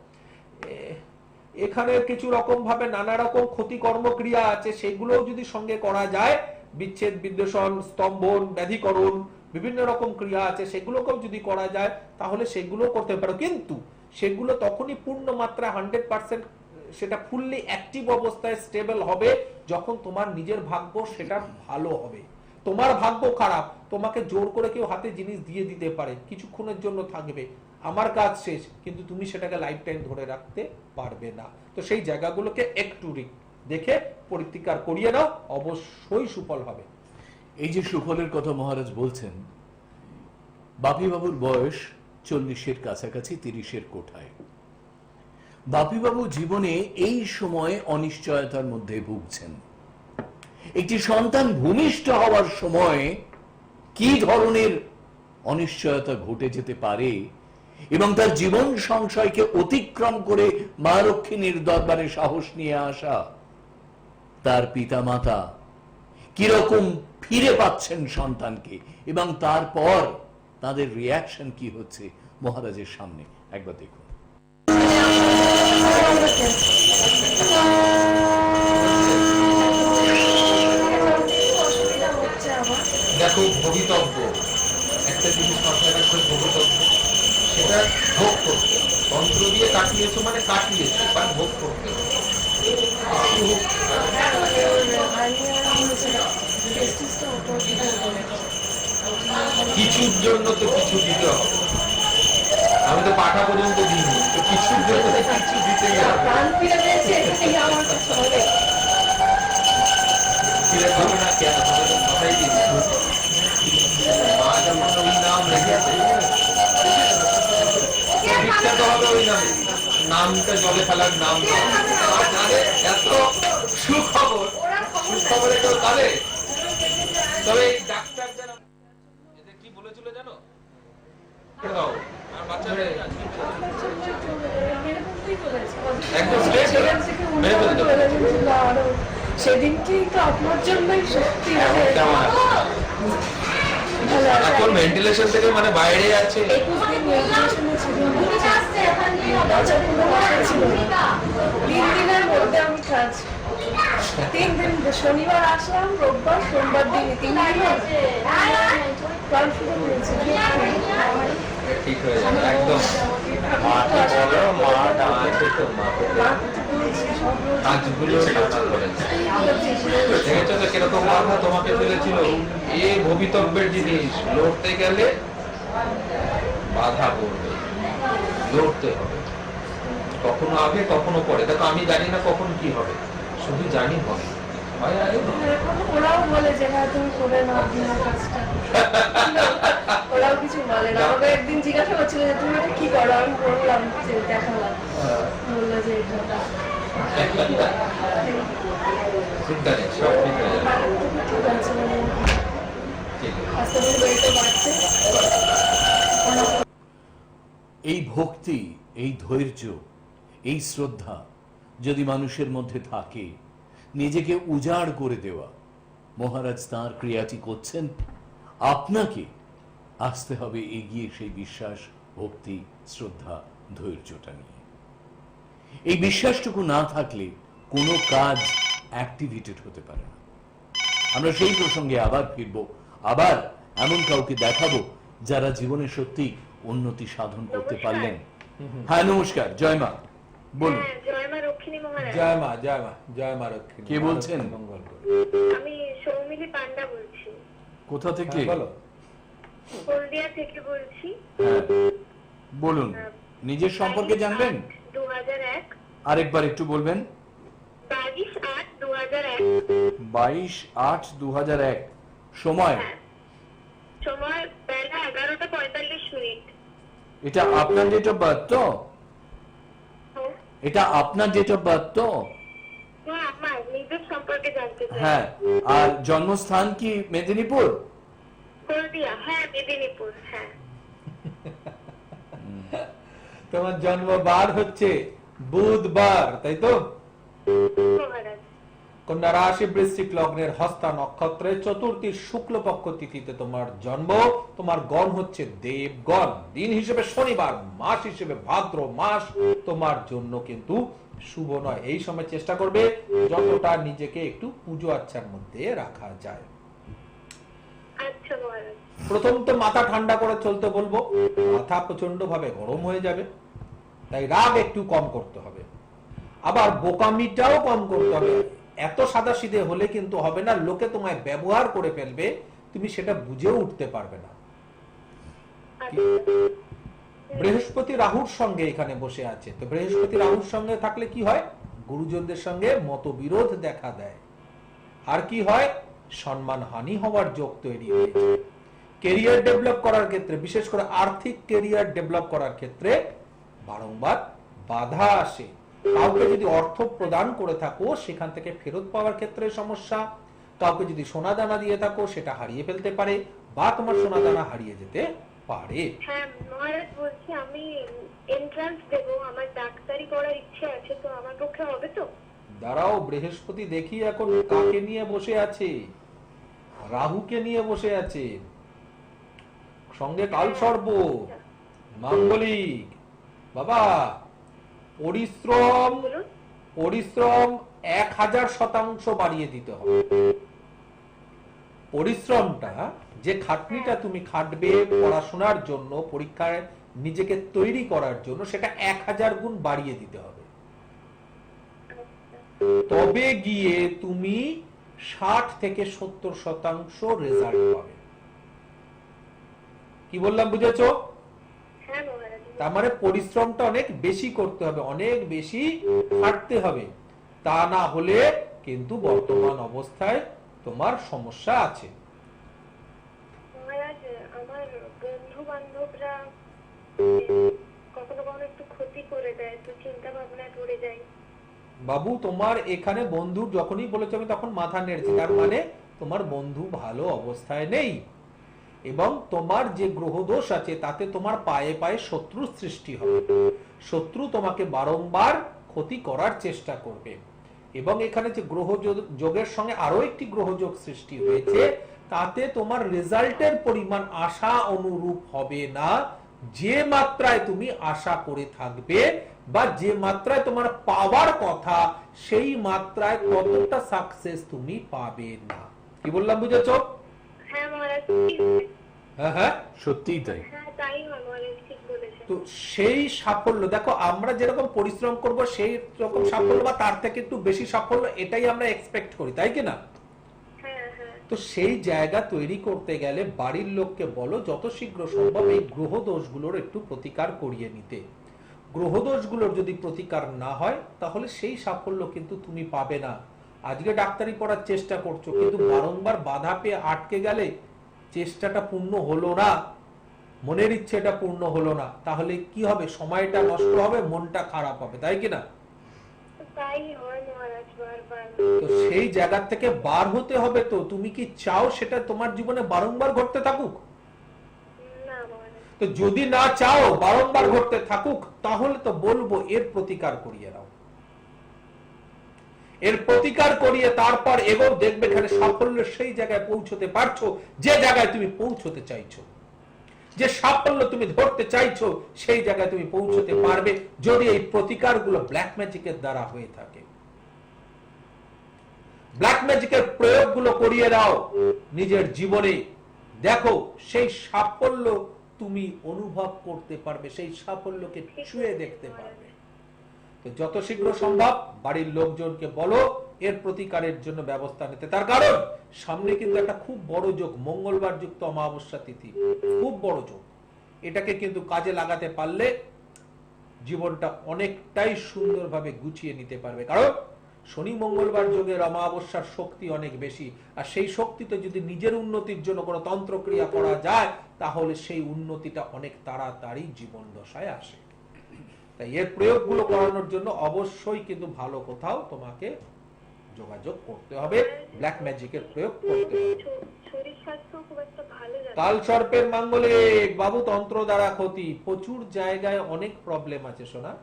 এখানে কিছু রকম ভাবে নানা রকম ক্ষতিকর্ম ক্রিয়া আছে, সেগুলোও যদি সঙ্গে করা যায়, বিচ্ছেদ, বিদ্বেষণ, স্তম্ভন, ব্যাধিকরণ, বিভিন্ন রকম ক্রিয়া আছে, সেগুলোকেও যদি করা যায় তাহলে সেগুলো করতে পারো। কিন্তু সেগুলো তখনই পূর্ণ মাত্রা 100% সেটা ফুললি অ্যাক্টিভ অবস্থায় স্টেবল হবে যখন তোমার নিজের ভাগ্য সেটা ভালো হবে। তোমার ভাগ্য খারাপ, তোমাকে জোর করে কেউ হাতে জিনিস দিয়ে দিতে পারে, কিছুক্ষণের জন্য থাকবে, আমার কাজ শেষ, কিন্তু তুমি সেটাকে লাইফ টাইম ধরে রাখতে পারবে না। তো সেই জায়গাগুলোকে একটু দেখে পরিত্যাগ করিয়ে নাও, অবশ্যই সুফল হবে। এই যে সুফলের কথা মহারাজ বলছেন, বাপি বাবুর বয়স 40-এর কাছাকাছি, 30-এর কোঠায়। বাপি বাবু জীবনে এই সময় অনিশ্চয়তার মধ্যে ভুগছেন। একটি সন্তান ভূমিষ্ঠ হওয়ার সময় কি ধরনের অনিশ্চয়তা ঘটে যেতে পারে এবং তার জীবন সংশয়কে অতিক্রম করে মা লক্ষ্মীর দরবারে সাহস নিয়ে আসা, তার পিতামাতা কিরকম ফিরে পাচ্ছেন সন্তানকে এবং তারপর তাদের রিয়াকশন কি হচ্ছে মহারাজের সামনে একবার দেখুন। দেখো, ভবিতব্য একটা জিনিস মাথায় রাখবে, ভবিতব্য সেটা ভোগ করতে, তন্ত্র দিয়ে কাটিয়েছো মানে কাটিয়েছো, বাট ভোগ করতে কিছুর জন্য তো কিছু দিতে হবে। আমি তো পাঠা পর্যন্ত দিইনি, তো কিছুর জন্য কিছু দিতে হবে না। কেন কথাই দিচ্ছি, মা যখন ওই নাম রেখেছে বিখ্যাত হবে ওই নামে, নামটা জলে ফেলার নাম জানে, এত সুখবর, সুখবরে কেউ কাঁদে। তবে এই ডাক্তার যারা এদের কি বলেছিল জানো, সেদিনকেই তো আপনার জন্যই সত্যি এখন ভেন্টিলেশন থেকে মানে বাইরে আছে, 21 দিন ভেন্টিলেশনে ছিল, 3 দিনের মধ্যে আমি কাজ, 3 দিন, শনিবার আসলাম, রোববার, সোমবার দিন, 3 দিন ঠিক হয়ে যাবে একদম। দেখেছো তো কিরকম মাথা তোমাকে ফেলেছিল, এই ভবিতব্যের জিনিস লড়তে গেলে বাধা পড়বে, লড়তে হবে, কখনো আগে কখনো পরে। দেখো আমি জানি না কখন কি হবে, শুধু জানি হবে। ওরাও বলে যে হ্যাঁ তুমি করে নাও দিনের কাজটা, ওরাও কিছু বলে না। আমাকে একদিন জিজ্ঞাসা করছিল যে তুমি এটা কি করো, আমি বললাম যে দেখালাম, বললো যে এটা চিন্তা নেই, সব ঠিক হয়ে যাবে। ঠিক আছে, আস্তে আস্তে বেড়ে বাড়ছে। এই ভক্তি, এই ধৈর্য, এই শ্রদ্ধা যদি মানুষের মধ্যে থাকে, নিজেকে উজাড় করে দেওয়া, মহারাজ তাঁর ক্রিয়াটি করছেন। আপনাকে আসতে হবে এগিয়ে সেই বিশ্বাস, ভক্তি, শ্রদ্ধা, ধৈর্যটা নিয়ে। এই বিশ্বাসটুকু না থাকলে কোনো কাজ অ্যাক্টিভেটেড হতে পারে না। আমরা সেই প্রসঙ্গে আবার ফিরবো, আবার এমন কাউকে দেখাবো যারা জীবনে সত্যি উন্নতি সাধন করতে পারলেন। হ্যাঁ নমস্কার, জয় মা, বলুন। জয় মা রক্ষিণী মহারাজ। জয় মা, জয় মা, জয় মা রক্ষিণী। কে বলছেন? আমি সৌমিলি পান্ডা বলছি। কোথা থেকে? বলো। হলদিয়া থেকে বলছি। হ্যাঁ বলুন, নিজের সম্পর্কে জানবেন? 2001। আরেকবার একটু বলবেন। 22/8/2001। 22/8/2001। সময়? এটা আপনার ডেট অফ বার্থ তো? হ্যাঁ, এটা আপনার ডেট অফ বার্থ তো? হ্যাঁ, আমার নিজের সম্পর্কে জানতে চাই। হ্যাঁ। আর জন্মস্থান কি মেদিনীপুর? হলদিয়া, হ্যাঁ মেদিনীপুর, হ্যাঁ। তোমার জন্মবার হচ্ছে বুধবার, তাই তো? মহারাজ, কন্যা রাশি বৃশ্চিক লগ্নের হস্তা নক্ষত্রে চতুর্থী শুক্লপক্ষ তিথিতে তোমার জন্ম। তোমার গণ হচ্ছে দেবগণ, দিন হিসেবে শনিবার, মাস হিসেবে ভাদ্র মাস তোমার জন্য কিন্তু শুভ নয়। এই সময় চেষ্টা করবে যতটা নিজেকে একটু পুজো আচ্ছার মধ্যে রাখা যায়। আচ্ছা মহারাজ। প্রথম তো মাথা ঠান্ডা করে চলতে বলবো, মাথা প্রচন্ড ভাবে গরম হয়ে যাবে, তাই রাগ একটু কম করতে হবে, আবার বোকামিটাও কম করতে হবে। এত সাদা সিধে হলে কিন্তু হবে না, লোকে তোমায় ব্যবহার করে ফেলবে, তুমি সেটা বুঝেও উঠতে পারবে না। আচ্ছা, বৃহস্পতি রাহুর সঙ্গে এখানে বসে আছে, তো বৃহস্পতি রাহুর সঙ্গে থাকলে কি হয়? গুরুজনদের সঙ্গে মতবিরোধ দেখা দেয়, আর কি হয়? সম্মান হানি হওয়ার যোগ তৈরি হয়েছে। কেরিয়ার ডেভেলপ করার ক্ষেত্রে, বিশেষ করে আর্থিক কেরিয়ার ডেভেলপ করার ক্ষেত্রে বারংবার বাধা আসে। কাউকে যদি অর্থ প্রদান করে থাকো সেখান থেকে ফেরত পাওয়ার ক্ষেত্রে সমস্যা, কাউকে যদি সোনা দানা দিয়ে থাকো সেটা হারিয়ে ফেলতে পারে, বা তোমার সোনা দানা হারিয়ে যেতে পারে। হ্যাঁ মহারাজ, বলছি আমি এন্ট্রান্স দেবো, আমার ডাক্তারি করার ইচ্ছে আছে, তো আমার পক্ষে হবে তো? দাঁড়াও, বৃহস্পতি দেখি এখন কাকে নিয়ে বসে আছে? রাহুকে নিয়ে বসে আছে, সঙ্গে কাল সর্প, মাঙ্গলিক। বাবা, পরিশ্রম বলুন। পরিশ্রম 1000% বাড়িয়ে দিতে হবে। পরিশ্রমটা, যে খাটনিটা তুমি খাটবে পড়াশোনার জন্য, পরীক্ষায় নিজেকে তৈরি করার জন্য, সেটা 1000 গুণ বাড়িয়ে দিতে হবে। তবে গিয়ে তুমি 60 থেকে 70% রেজাল্ট পাবে। কি বললাম বুঝেছো? হ্যাঁ মহারাজ। তার মানে পরিশ্রমটা অনেক বেশি করতে হবে, অনেক বেশি খাটতে হবে, তা না হলে কিন্তু বর্তমান অবস্থায় তোমার সমস্যা আছে। মহারাজ, আমার বন্ধু বান্ধবরা কখনো কখনো একটু ক্ষতি করে দেয়, তো চিন্তা ভাবনায় পড়ে যাই। বাবু, তোমার এখানে বন্ধু যখনই বলেছো আমি তখন মাথা নেড়েছি, তার মানে তোমার বন্ধু ভালো অবস্থায় নেই, এবং তোমার যে গ্রহ দোষ আছে তাতে তোমার পায়ে পায়ে শত্রুর সৃষ্টি হবে। শত্রু তোমাকে বারংবার ক্ষতি করার চেষ্টা করবে, এবং এখানে যে গ্রহ যোগের সঙ্গে আরো একটি গ্রহ যোগ সৃষ্টি হয়েছে, তাতে তোমার রেজাল্টের পরিমাণ আশা অনুরূপ হবে না। যে মাত্রায় তুমি আশা করে থাকবে বা যে মাত্রায় তোমার পাওয়ার কথা, সেই মাত্রায় কতটা সাকসেস তুমি পাবে না। কি বললাম বুঝেছো? হ্যাঁ মহারাজ, হ্যাঁ হ্যাঁ, সত্যিই তাই। হ্যাঁ তাই হয় মহারাজ, ঠিক বলেছেন। তো সেই সাফল্য দেখো, আমরা যেরকম পরিশ্রম করব সেই রকম সাফল্য বা তার থেকে একটু বেশি সাফল্য, এটাই আমরা এক্সপেক্ট করি, তাই কি না? হ্যাঁ হ্যাঁ। তো সেই জায়গা তৈরি করতে গেলে বাড়ির লোককে বলো যত শীঘ্র সম্ভব এই গ্রহ দোষগুলোর একটু প্রতিকার করিয়ে নিতে। গ্রহ দোষগুলোর যদি প্রতিকার না হয় তাহলে সেই সাফল্য কিন্তু তুমি পাবে না। আজকে ডাক্তারি পড়ার চেষ্টা করছো, কিন্তু বারংবার বাধা পেয়ে আটকে গেলে চেষ্টাটা পূর্ণ হলো না, মনের ইচ্ছেটা পূর্ণ হলো না, তাহলে কি হবে? সময়টা নষ্ট হবে, মনটা খারাপ হবে, তাই কিনা? তাই হয় মহারাজ, বারবার। তো সেই জায়গা থেকে বার হতে হবে। তো তুমি কি চাও সেটা তোমার জীবনে বারংবার ঘটতে থাকুক? না মহারাজ। তো যদি না চাও বারংবার ঘটতে থাকুক, তাহলে তো বলবো এর প্রতিকার করিয়ে নাও। এর প্রতিকার করিয়ে তারপর এগো, দেখবে এখানে সাফল্যের সেই জায়গায় পৌঁছতে পারছো যে জায়গায় তুমি পৌঁছতে চাইছো, যে সাফল্য তুমি ধরতে চাইছো সেই জায়গায় তুমি পৌঁছতে পারবে, যদি এই প্রতিকারগুলো ব্ল্যাক ম্যাজিকের দ্বারা হয়ে থাকে। ব্ল্যাক ম্যাজিকের প্রয়োগগুলো করিয়ে দাও নিজের জীবনে, দেখো সেই সাফল্য তুমি অনুভব করতে পারবে, সেই সাফল্যকে ছুঁয়ে দেখতে পারবে। তো যত শীঘ্র সম্ভব বাড়ির লোকজনকে বলো এর প্রতিকারের জন্য ব্যবস্থা নিতে। তার কারণ সামনে কিন্তু একটা খুব বড় যোগ, মঙ্গলবার যুক্ত অমাবস্যা তিথি, খুব বড় যোগ। এটাকে কিন্তু কাজে লাগাতে পারলে জীবনটা অনেকটাই সুন্দরভাবে গুছিয়ে নিতে পারবে। কারণ শনি মঙ্গলবার যোগের অমাবস্যার শক্তি অনেক বেশি, আর সেই শক্তিতে যদি নিজের উন্নতির জন্য কোনো তন্ত্রক্রিয়া করা যায় তাহলে সেই উন্নতিটা অনেক তাড়াতাড়ি জীবন দশায় আসে। তাই এর প্রয়োগগুলো করানোর জন্য অবশ্যই কিন্তু ভালো কোথাও তোমাকে যোগাযোগ করতে হবে, ব্ল্যাক ম্যাজিকের প্রয়োগ করতে হবে। শরীর স্বাস্থ্য খুব একটা ভালো যাচ্ছে না। কাল সর্পের মাঙ্গলিক বাবু, তন্ত্র দ্বারা ক্ষতি, প্রচুর জায়গায় অনেক প্রবলেম আছে সোনা।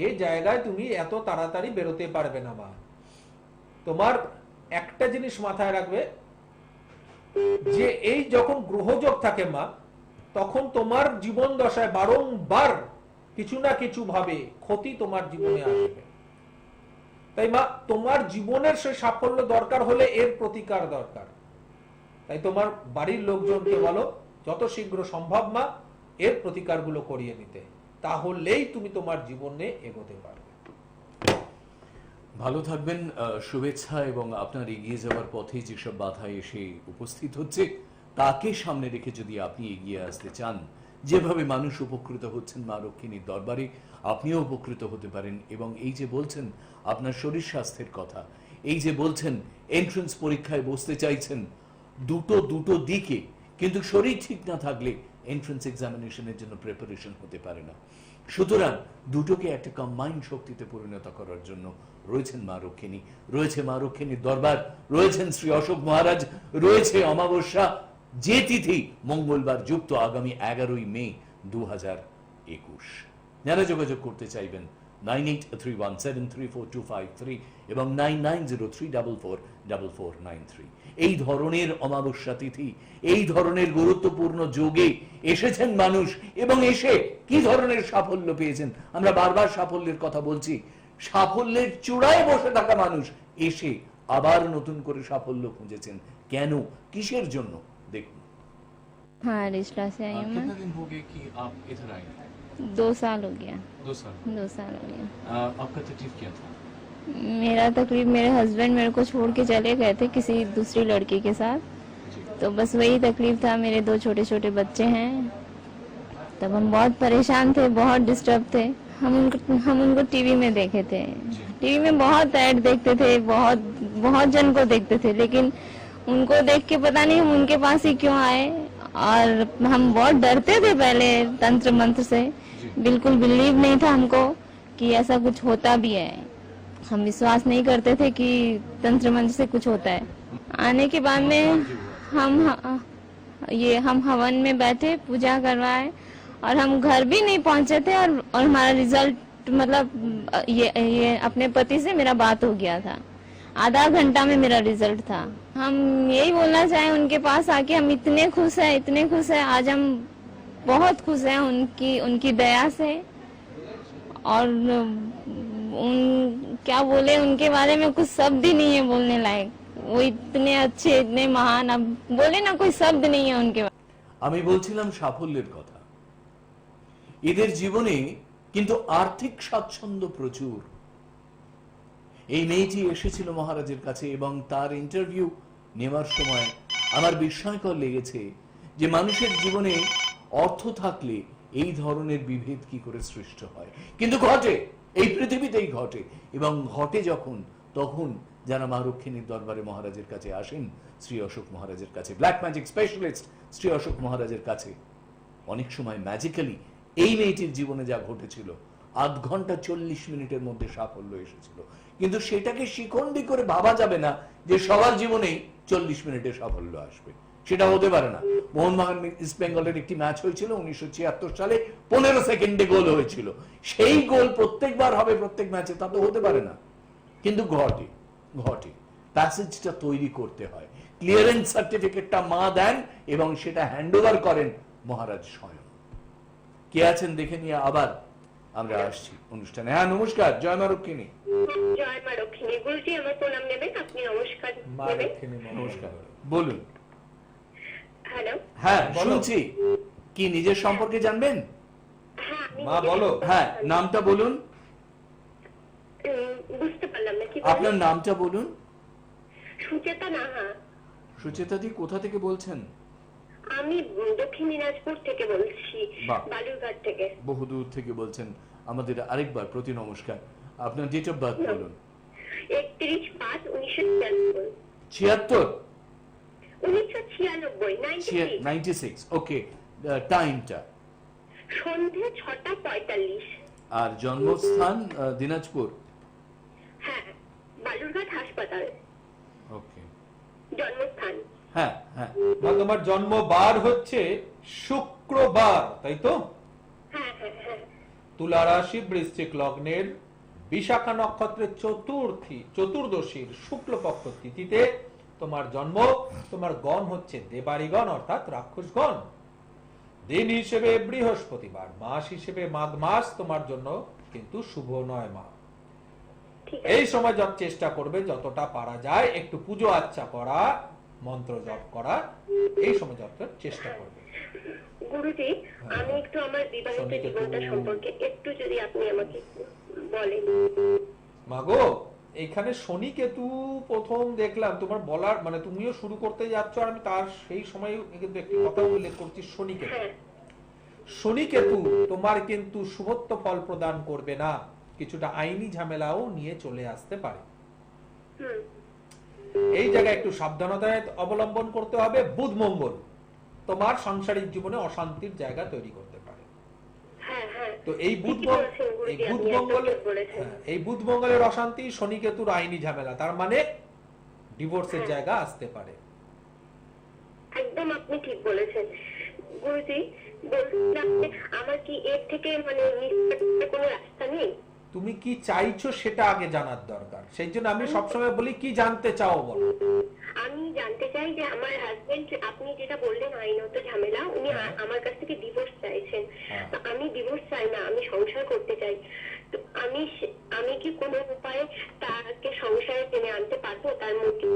এই জায়গায় তুমি এত তাড়াতাড়ি বেরোতে পারবে না মা। তোমার একটা জিনিস মাথায় রাখবে যে এই যখন গ্রহযোগ থাকে মা, তখন তোমার জীবন দশায় বারংবার কিছু না কিছু ভাবে ক্ষতি তোমার জীবনে আসবে। তাই মা, তোমার জীবনের সে সাফল্য দরকার হলে এর প্রতিকার দরকার। তাই তোমার বাড়ির লোকজনকে বলো যত শীঘ্র সম্ভব মা এর প্রতিকারগুলো করিয়ে নিতে, তাহলেই তুমি তোমার জীবনে এগোতে পারবে। ভালো থাকবেন, শুভেচ্ছা। এবং আপনার এগিয়ে যাওয়ার পথে যেসব বাধা এসে উপস্থিত হচ্ছে তাকে সামনে রেখে যদি আপনি এগিয়ে আসতে চান, যেভাবে মানুষ উপকৃত হচ্ছেন মা রক্ষিণীর দরবারে, আপনিও উপকৃত হতে পারেন। এবং এই যে বলছেন আপনার শরীর স্বাস্থ্যের কথা, এই যে বলছেন এন্ট্রান্স পরীক্ষায় বসতে চাইছেন, দুটো দিকে, কিন্তু শরীর ঠিক না থাকলে এন্ট্রান্স এক্সামিনেশনের জন্য প্রিপারেশন হতে পারে না। সুতরাং দুটোকে একটা কম্বাইন্ড শক্তিতে পরিণত করার জন্য রয়েছেন মা রক্ষিণী, রয়েছে মা রক্ষিণীর দরবার, রয়েছেন শ্রী অশোক মহারাজ, রয়েছে অমাবস্যা যে তিথি মঙ্গলবার যুক্ত আগামী 11ই মে 2021। যারা যোগাযোগ করতে চাইবেন 9831734253 এবং 9903444493। এই ধরনের অমাবস্যা তিথি, এই ধরনের গুরুত্বপূর্ণ যোগে এসেছেন মানুষ এবং এসে কি ধরনের সাফল্য পেয়েছেন। আমরা বারবার সাফল্যের কথা বলছি, সাফল্যের চূড়ায় বসে থাকা মানুষ এসে আবার নতুন করে সাফল্য খুঁজেছেন। কেন, কিসের জন্য, দেখুন। हाँ, रिश्ता से आई हूँ मैं। कितना दिन हो गए कि आप इधर आए? 2 साल हो गया। 2 साल। 2 साल हो गया। आपका तकलीफ क्या था? मेरा तकलीफ, मेरे हस्बैंड मेरे को छोड़ के चले गए थे किसी दूसरी लड़की के साथ, जी। तो बस वही तकलीफ था। मेरे 2 छोटे छोटे बच्चे हैं, तब हम बहुत परेशान थे, बहुत डिस्टर्ब थे। हम उनको टीवी में देखे थे, टीवी में बहुत ऐड देखते थे, बहुत जन को देखते थे, लेकिन उनको देख के पता नहीं हम उनके पास ही क्यों आए। और हम बहुत डरते थे पहले तंत्र मंत्र से, बिल्कुल बिलीव नहीं था हमको कि ऐसा कुछ होता भी है। हम विश्वास नहीं करते थे कि तंत्र मंत्र से कुछ होता है। आने के बाद में हम हवन में बैठे, पूजा करवाए, और हम घर भी नहीं पहुंचे थे, और हमारा रिजल्ट, मतलब ये अपने पति से मेरा बात हो गया था, आधा घंटा में मेरा रिजल्ट था। हम यही बोलना चाहें उनके पास आके, हम इतने खुश हैं, आज हम बहुत खुश हैं उनकी दया से। और क्या बोले उनके बारे में, कुछ शब्द ही नहीं है बोलने लायक। वो इतने अच्छे, इतने महान, अब बोले ना कोई शब्द नहीं है उनके बारे। আমি বলছিলাম সাফল্যের কথা। এদের জীবনে কিন্তু আর্থিক স্বাচ্ছন্দ্য প্রচুর। এই মেয়েটি এসেছিল মহারাজের কাছে এবং তার ইন্টারভিউ নেওয়ার সময় আমার বিস্ময়কর লেগেছে যে মানুষের জীবনে অর্থ থাকলে এই ধরনের বিভেদ কি করে সৃষ্টি হয়, কিন্তু ঘটে, এই পৃথিবীতেই ঘটে। এবং ঘটে যখন, তখন যারা মা রক্ষিণীর দরবারে মহারাজের কাছে আসেন, শ্রী অশোক মহারাজের কাছে, black magic specialist Shri Ashok মহারাজের কাছে, অনেক সময় ম্যাজিক্যালি এই মেয়েটির জীবনে যা ঘটেছিল, 8 ঘন্টা 40 মিনিটের মধ্যে সাফল্য এসেছিল। কিন্তু সেটাকে শিখণ্ডী করে ভাবা যাবে না যে সবার জীবনেই 40 মিনিটে সাফল্য আসবে, সেটা হতে পারে না। মোহনবাগান ইস্ট বেঙ্গলের একটি ম্যাচ হয়েছিল 1976 সালে, 15 সেকেন্ডে গোল হয়েছিল। সেই গোল প্রত্যেকবার হবে প্রত্যেক ম্যাচে, তা তো হতে পারে না। কিন্তু ঘটে, প্যাসেজটা তৈরি করতে হয়। ক্লিয়ারেন্স সার্টিফিকেটটা মা দেন এবং সেটা হ্যান্ডওভার করেন মহারাজ স্বয়ং। কে আছেন দেখে নিয়ে আবার আমরা আসছি অনুষ্ঠানে। হ্যাঁ, নমস্কার, জয় মা রক্ষিণী। জয় মা রক্ষিণী, বলছি আমার প্রণাম নেবেন আপনি, নমস্কার মা নেবেন। রক্ষিণী নমস্কার, বলুন। হ্যালো, হ্যাঁ, বলো। শুনছি। কি নিজের সম্পর্কে জানবেন? হ্যাঁ আমি মা বলো। হ্যাঁ, নামটা বলুন। বুঝতে পারলাম না, কি আপনার নামটা বলুন। সুচেতা নাহা। সুচেতা দি, কোথা থেকে বলছেন? আমি দক্ষিণ দিনাজপুর থেকে বলছি, বাহ। বালুরঘাট থেকে। বহুদূর থেকে বলছেন। আমাদের আরেকবার প্রতি নমস্কার। আপনার ডেট অফ বার্থ বলুন। 31/5/1996। 76 1996 96 ওকে টাইমটা সন্ধে 6:45। আর জন্মস্থান দিনাজপুর হ্যাঁ, বালুরঘাট হাসপাতাল ওকে জন্মস্থান। হ্যাঁ হ্যাঁ মা তোমার জন্মবার হচ্ছে শুক্রবার, তাই তো? হ্যাঁ হ্যাঁ হ্যাঁ তুলা রাশি, বৃশ্চিক লগ্নের, বিশাখা নক্ষত্রের চতুর্দশীর শুক্লপক্ষ তিথিতে তোমার জন্ম। তোমার গণ হচ্ছে দেবাড়িগণ অর্থাৎ রাক্ষসগণ। দিন হিসেবে বৃহস্পতিবার, মাস হিসেবে মাঘ মাস তোমার জন্য কিন্তু শুভ নয় মা। ঠিক এই আছে। সময় যত চেষ্টা করবে যতটা পারা যায় একটু পুজো আচ্চা করা, মন্ত্র জপ করা, এই সময় যত চেষ্টা করবে। গুরুজি, আমি একটু আমার বিবাহিত শনিকে জীবনটা তো- সম্পর্কে একটু যদি আপনি আমাকে বলেন। মাগো, এখানে শনি কেতু প্রথম দেখলাম তোমার বলার, মানে তুমিও শুরু করতে যাচ্ছ আর আমি তার সেই সময় কিন্তু একটি কথা উল্লেখ করছি। শনি কেতু, হ্যাঁ শনি কেতু তোমার কিন্তু শুভত্ব ফল প্রদান করবে না, কিছুটা আইনি ঝামেলাও নিয়ে চলে আসতে পারে। হুম এই জায়গায় একটু সাবধানতা অবলম্বন করতে হবে। বুধ মঙ্গল তোমার সাংসারিক জীবনে অশান্তির জায়গা তৈরি করতে পারে। হ্যাঁ হ্যাঁ তো এই বুধ ঠিকই বলেছেন গুরুজি, এই বুধ আপনি একদম মঙ্গলের ঠিক বলেছেন। এই বুধ মঙ্গলের অশান্তি, শনি কেতুর আইনি ঝামেলা, তার মানে ডিভোর্সের হ্যাঁ। জায়গা আসতে পারে। একদম আপনি ঠিক বলেছেন গুরুজি। বলছিলাম যে আমার কি এর থেকে মানে নিষ্কৃতির কোনো রাস্তা নেই? তুমি কি চাইছো সেটা আগে জানার দরকার। সেই জন্য আমি সবসময় বলি কি জানতে চাও বলো। আমি জানতে চাই যে আমার হাজবেন্ড, আপনি যেটা বললেন আইনত ঝামেলা, উনি হ্যাঁ। আমার কাছ থেকে ডিভোর্স চাইছেন। হ্যাঁ। তো আমি ডিভোর্স চাই না, আমি সংসার করতে চাই। তো আমি কি কোনো উপায়ে তাকে সংসারে টেনে আনতে পারবো, তার মোটিভ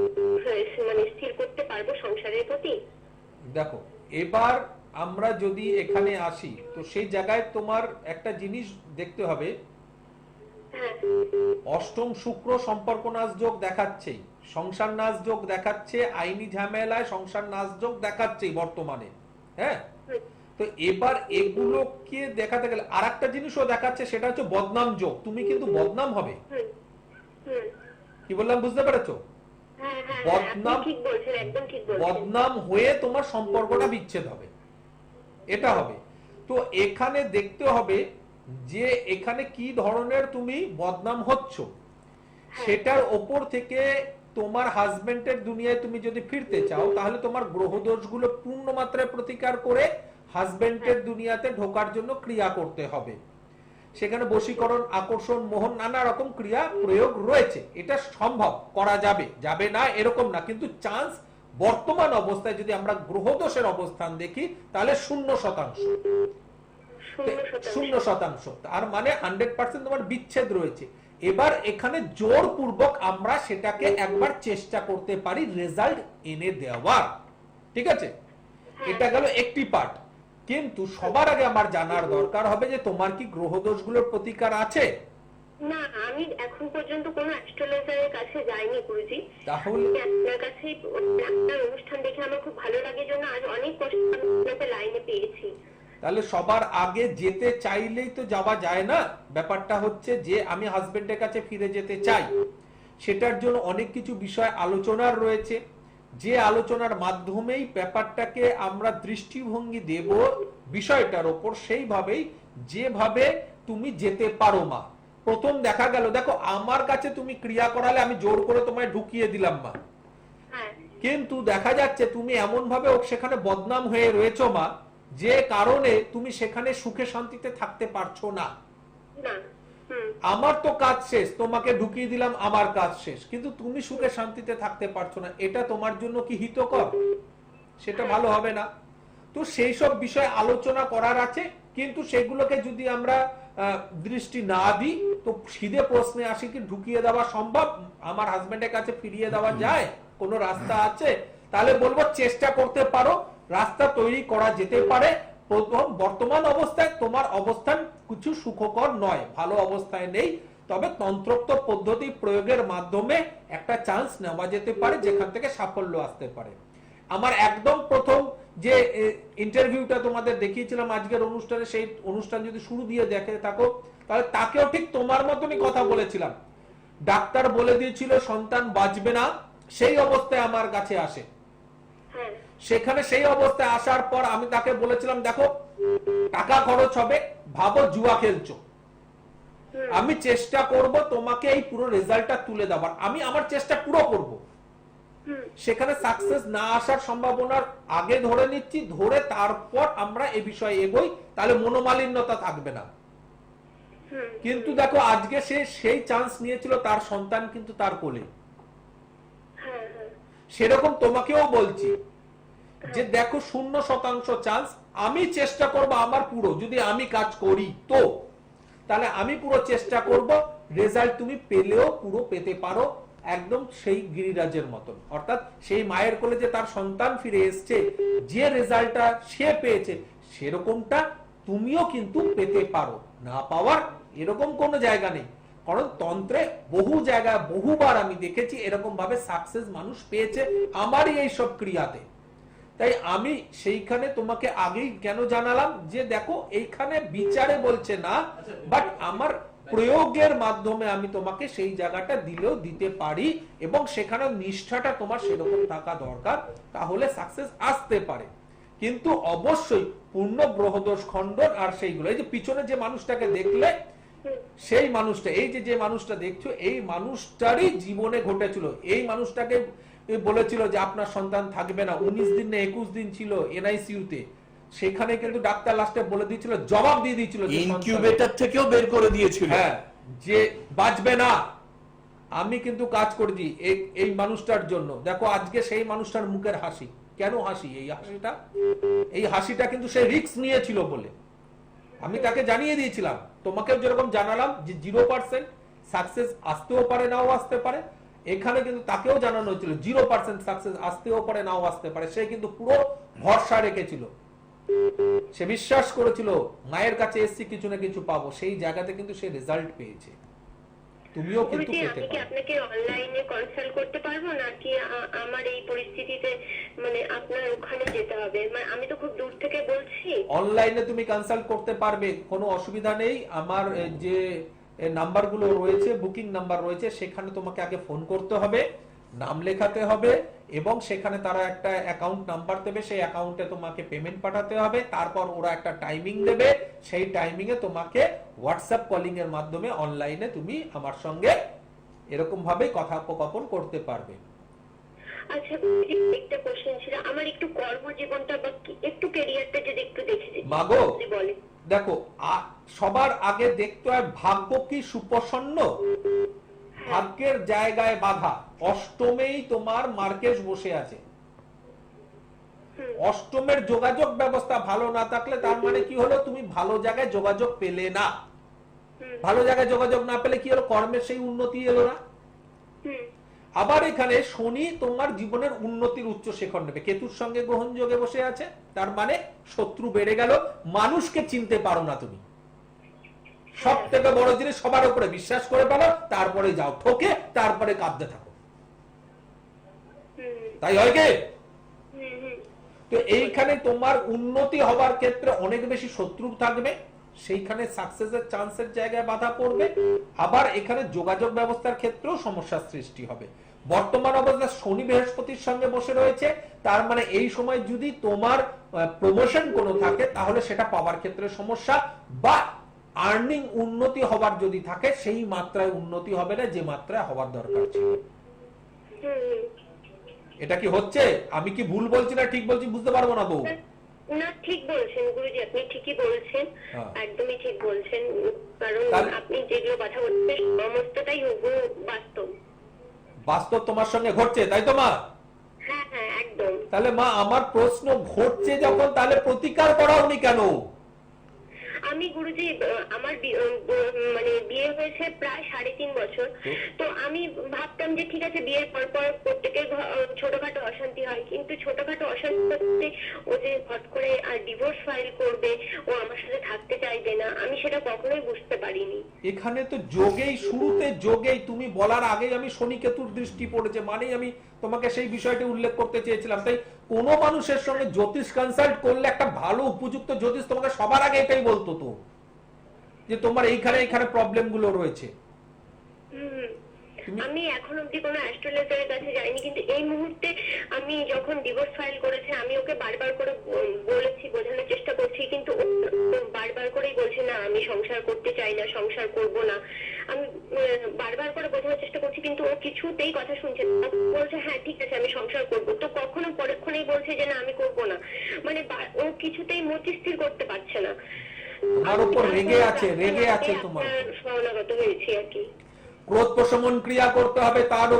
মানে স্থির করতে পারবো সংসারের প্রতি? দেখো, এবার আমরা যদি এখানে আসি তো সেই জায়গায় তোমার একটা জিনিস দেখতে হবে। হ্যাঁ অষ্টম শুক্র সম্পর্ক নাশ যোগ দেখাচ্ছেই, সংসার নাশ যোগ দেখাচ্ছে, আইনি ঝামেলায় সংসার নাশ যোগ দেখাচ্ছেই বর্তমানে। হ্যাঁ, হুম, তো এবার এগুলোকে দেখাতে গেলে আর একটা জিনিসও দেখাচ্ছে, সেটা হচ্ছে বদনাম যোগ। তুমি কিন্তু বদনাম হবে। হুম, হুম। কি বললাম বুঝতে পেরেছো? হ্যাঁ, হ্যাঁ, হ্যাঁ, আপনি বদনাম- ঠিক বলছেন, একদম ঠিক বলছেন। বদনাম হয়ে তোমার সম্পর্কটা বিচ্ছেদ হবে, এটা হবে। তো এখানে দেখতে হবে যে এখানে কি ধরনের তুমি বদনাম হচ্ছ, সেটার ওপর থেকে তোমার হাজবেন্ডের দুনিয়ায় তুমি যদি ফিরতে চাও তাহলে তোমার গ্রহদোষগুলো পূর্ণ মাত্রায় প্রতিকার করে হাজবেন্ডের দুনিয়াতে ঢোকার জন্য ক্রিয়া করতে হবে। সেখানে বশীকরণ, আকর্ষণ, মোহন, নানা রকম ক্রিয়া প্রয়োগ রয়েছে। এটা সম্ভব, করা যাবে, যাবে না এরকম না, কিন্তু চান্স বর্তমান অবস্থায় যদি আমরা গ্রহদোষের অবস্থান দেখি তাহলে 0%। 0%, তার মানে 100% তোমার বিচ্ছেদ রয়েছে। এবার এখানে জোরপূর্বক আমরা সেটাকে একবার চেষ্টা করতে পারি রেজাল্ট এনে দেওয়ার, ঠিক আছে? এটা গেল একটি পার্ট। কিন্তু সবার আগে আমার জানার দরকার হবে যে তোমার কি গ্রহদোষগুলোর প্রতিকার আছে। না, আমি এখন পর্যন্ত কোনো অ্যাস্ট্রোলজারের কাছে যাইনি গুরুজি। তাহলে আপনার কাছে আপনার অনুষ্ঠান দেখে আমার খুব ভালো লাগে, জন্য আজ অনেক কষ্ট আপনাকে লাইনে পেয়েছি। তাহলে সবার আগে যেতে চাইলেই তো যাওয়া যায় না। ব্যাপারটা হচ্ছে যে আমি হাজবেন্ডের কাছে ফিরে যেতে চাই, সেটার জন্য অনেক কিছু বিষয় আলোচনার রয়েছে, যে আলোচনার মাধ্যমেই ব্যাপারটাকে আমরা দৃষ্টিভঙ্গি দেব বিষয়টার ওপর, সেইভাবেই যেভাবে তুমি যেতে পারো মা। প্রথম দেখা গেল, দেখো আমার কাছে তুমি ক্রিয়া করালে আমি জোর করে তোমায় ঢুকিয়ে দিলাম মা, হ্যাঁ কিন্তু দেখা যাচ্ছে তুমি এমন ভাবে সেখানে বদনাম হয়ে রয়েছো মা, যে কারণে তুমি সেখানে সুখে শান্তিতে থাকতে পারছো না। না, হুম, আমার তো কাজ শেষ, তোমাকে ঢুকিয়ে দিলাম, আমার কাজ শেষ, কিন্তু তুমি সুখে শান্তিতে থাকতে পারছো না। এটা তোমার জন্য কি হিতকর? সেটা ভালো হবে না। তো সেই সব বিষয় আলোচনা করার আছে, কিন্তু সেগুলোকে যদি আমরা দৃষ্টি না দিই তো সিধে প্রশ্নে আসি কি ঢুকিয়ে দেওয়া সম্ভব? আমার হাজবেন্ডের কাছে ফিরিয়ে দেওয়া যায়? কোনো রাস্তা আছে? তাহলে বলবো চেষ্টা করতে পারো, রাস্তা তৈরি করা যেতে পারে। প্রথম বর্তমান অবস্থায় তোমার অবস্থান কিছু সুখকর নয়, ভালো অবস্থায় নেই, তবে তন্ত্রোক্ত পদ্ধতি প্রয়োগের মাধ্যমে একটা চান্স নেওয়া যেতে পারে, যেখান থেকে সাফল্য আসতে পারে। আমার একদম প্রথম যে ইন্টারভিউটা তোমাদের দেখিয়েছিলাম আজকের অনুষ্ঠানে, সেই অনুষ্ঠান যদি শুরু দিয়ে দেখে থাকো তাহলে তাকেও ঠিক তোমার মতনই কথা বলেছিলাম। ডাক্তার বলে দিয়েছিল সন্তান বাঁচবে না, সেই অবস্থায় আমার কাছে আসে। হ্যাঁ সেখানে সেই অবস্থায় আসার পর আমি তাকে বলেছিলাম দেখো টাকা খরচ হবে, ভাবো জুয়া খেলছো, আমি চেষ্টা করব তোমাকে এই পুরো রেজাল্টটা তুলে দেওয়ার, আমি আমার চেষ্টা পুরো করব। সেখানে সাকসেস না আসার সম্ভাবনার আগে ধরে নিচ্ছি, ধরে তারপর আমরা এই বিষয়ে এগোই, তাহলে মনোমালিন্যতা থাকবে না। কিন্তু দেখো আজকে সে সেই চান্স নিয়েছিল, তার সন্তান কিন্তু তার কোলে। সেরকম তোমাকেও বলছি যে দেখো 0% চান্স, আমি চেষ্টা করব আমার পুরো, যদি আমি কাজ করি তো তাহলে আমি পুরো চেষ্টা করব রেজাল্ট তুমি পেলেও পুরো পেতে পারো, একদম সেই গিরিরাজের মতন। অর্থাৎ সেই মায়ের কোলে যে তার সন্তান ফিরে এসছে, যে রেজাল্টটা সে পেয়েছে সেরকমটা তুমিও কিন্তু পেতে পারো। না পাওয়ার এরকম কোনো জায়গা নেই, কারণ তন্ত্রে বহু জায়গায় বহুবার আমি দেখেছি এরকম ভাবে সাকসেস মানুষ পেয়েছে আমারই এই সব ক্রিয়াতে। তাই আমি সেইখানে তোমাকে আগেই কেন জানালাম যে দেখো এইখানে বিচারে বলছে না, বাট আমার প্রয়োগের মাধ্যমে আমি তোমাকে সেই জায়গাটা দিলেও দিতে পারি, এবং সেখানে নিষ্ঠাটা তোমার সেরকম থাকা দরকার, তাহলে সাকসেস আসতে পারে। কিন্তু অবশ্যই পূর্ণ গ্রহদোষ খণ্ডন আর সেইগুলো, এই যে পিছনে যে মানুষটাকে দেখলে সেই মানুষটা, এই যে মানুষটা দেখছো এই মানুষটারই জীবনে ঘটেছিল। এই মানুষটাকে বলেছিল যে আপনার সন্তান থাকবে না, 19 দিন না 21 দিন ছিল এনআইসিইউতে, সেখানে কিন্তু ডাক্তার লাস্টে বলে দিয়েছিল, জবাব দিয়ে দিয়েছিল ইনকিউবেটর থেকেও বের করে দিয়েছিল, হ্যাঁ, যে বাঁচবে না। আমি কিন্তু কাজ করেছি এই মানুষটার জন্য। দেখো আজকে সেই মানুষটার মুখের হাসি, কেন হাসি? এই হাসিটা কিন্তু সে রিস্ক নিয়েছিল বলে। আমি তাকে জানিয়ে দিয়েছিলাম, তোমাকেও যেরকম জানালাম যে 0% সাকসেস আসতেও পারে নাও আসতে পারে, এখানে কিন্তু তাকেও জানানো হয়েছিল 0% সাকসেস আসতেও পারে নাও আসতে পারে। সে কিন্তু পুরো ভরসা রেখেছিল, সে বিশ্বাস করেছিল মায়ের কাছে এসছি কিছু না কিছু পাবো, সেই জায়গাতে কিন্তু সে রেজাল্ট পেয়েছে। তুমিও কিন্তু পেতে পারো। আপনাকে অনলাইনে কনসাল্ট করতে পারবো নাকি আমার এই পরিস্থিতিতে মানে আপনার ওখানে যেতে হবে? মানে আমি তো খুব দূর থেকে বলছি। অনলাইনে তুমি কনসাল্ট করতে পারবে, কোনো অসুবিধা নেই। আমার যে নাম্বারগুলো রয়েছে, বুকিং নাম্বার রয়েছে, সেখানে তোমাকে আগে ফোন করতে হবে, নাম লেখাতে হবে, এবং সেখানে তারা একটা অ্যাকাউন্ট নাম্বার দেবে, সেই অ্যাকাউন্টে তোমাকে পেমেন্ট পাঠাতে হবে। তারপর ওরা একটা টাইমিং দেবে, সেই টাইমিং এ তোমাকে হোয়াটসঅ্যাপ কলিং এর মাধ্যমে অনলাইনে তুমি আমার সঙ্গে এরকম ভাবে কথোপকথন করতে পারবে। আচ্ছা, একটা কোশ্চেন ছিল, আমার একটু কর্মজীবনটা বা একটু ক্যারিয়ারটা যদি একটু দেখে দিই। মাগো বলে দেখো, সবার আগে দেখতে হয় ভাগ্য কি সুপ্রসন্ন, ভাগ্যের জায়গায় বাধা। অষ্টমেই তোমার মার্কেশ বসে আছে, অষ্টমের যোগাযোগ ব্যবস্থা ভালো না থাকলে তার মানে কি হলো, তুমি ভালো জায়গায় যোগাযোগ পেলে না। ভালো জায়গায় যোগাযোগ না পেলে কি হলো, কর্মের সেই উন্নতি এলো না। আবার এখানে শনি তোমার জীবনের উন্নতির উচ্চ শিখর নেবে, কেতুর সঙ্গে গ্রহণ যোগে বসে আছে, তার মানে শত্রু বেড়ে গেল, মানুষকে চিনতে পারো না তুমি। সব থেকে বড় জিনিস, সবার উপরে বিশ্বাস করে ফেলো, তারপরে যাও ঠকে, তারপরে কাঁদতে থাকো। তাই হয় কি? তো এইখানে তোমার উন্নতি হবার ক্ষেত্রে অনেক বেশি শত্রু থাকবে, সেইখানে সাকসেসের চান্সের জায়গায় বাধা পড়বে। আবার এখানে যোগাযোগ ব্যবস্থার ক্ষেত্রেও সমস্যার সৃষ্টি হবে। বর্তমান অবস্থায় শনি বৃহস্পতির সঙ্গে বসে রয়েছে, তার মানে এই সময় যদি তোমার প্রমোশন কোনো থাকে তাহলে সেটা পাওয়ার ক্ষেত্রে সমস্যা, বা আর্নিং উন্নতি হবার যদি থাকে সেই মাত্রায় উন্নতি হবে না যে মাত্রায় হওয়ার দরকার ছিল। এটা কি হচ্ছে? আমি কি ভুল বলছি না ঠিক বলছি বুঝতে পারবো না বউ? না, ঠিক বলছেন গুরুজি, আপনি ঠিকই বলছেন, একদমই ঠিক বলছেন। কারণ আপনি যেগুলো কথা বলছেন সমস্তটাই বাস্তব। বাস্তব তোমার সঙ্গে ঘটছে, তাই তো মা? হ্যাঁ হ্যাঁ, একদম। তাহলে মা আমার প্রশ্ন, ঘটছে যখন তাহলে প্রতিকার করাওনি কেন? আমি গুরুজি, আমার মানে বিয়ে হয়েছে প্রায় 3.5 বছর। তো আমি ভাবতাম যে ঠিক আছে, বিয়ের পর পর প্রত্যেকের ছোটখাটো অশান্তি হয়, কিন্তু ছোটখাটো অশান্তি ও যে হট করে আর ডিভোর্স ফাইল করবে, ও আমার সাথে থাকতে চাইবে না, আমি সেটা কখনোই বুঝতে পারিনি। এখানে তো যোগেই, শুরুতে যোগেই, তুমি বলার আগেই আমি শনি কেতুর দৃষ্টি পড়েছে, মানেই আমি তোমাকে সেই বিষয়টি উল্লেখ করতে চেয়েছিলাম। তাই কোন মানুষের সঙ্গে জ্যোতিষ কনসাল্ট করলে একটা ভালো উপযুক্ত জ্যোতিষ তোমাকে সবার আগে এটাই বলতো তো, যে তোমার এইখানে প্রবলেম গুলো রয়েছে। আমি এখন অব্দি কোনো অ্যাস্ট্রোলজারের কাছে যাইনি, কিন্তু এই মুহূর্তে আমি যখন ডিভোর্স ফাইল করেছে আমি ওকে বারবার করে বলেছি, বোঝানোর চেষ্টা করছি, কিন্তু ও বারবার করেই বলছে না আমি সংসার করতে চাই না, সংসার করব না। আমি বারবার করে বোঝানোর চেষ্টা করছি, কিন্তু ও কিছুতেই কথা শুনছে না। বলছে হ্যাঁ ঠিক আছে আমি সংসার করব, তো কখনো পরক্ষণেই বলছে যে না আমি করব না। মানে ও কিছুতেই মতিস্থির করতে পারছে না। তোমার উপর রেগে আছে তোমার শরণাগত হয়েছি আর কি। ক্রোধ প্রশমন ক্রিয়া করতে হবে, তার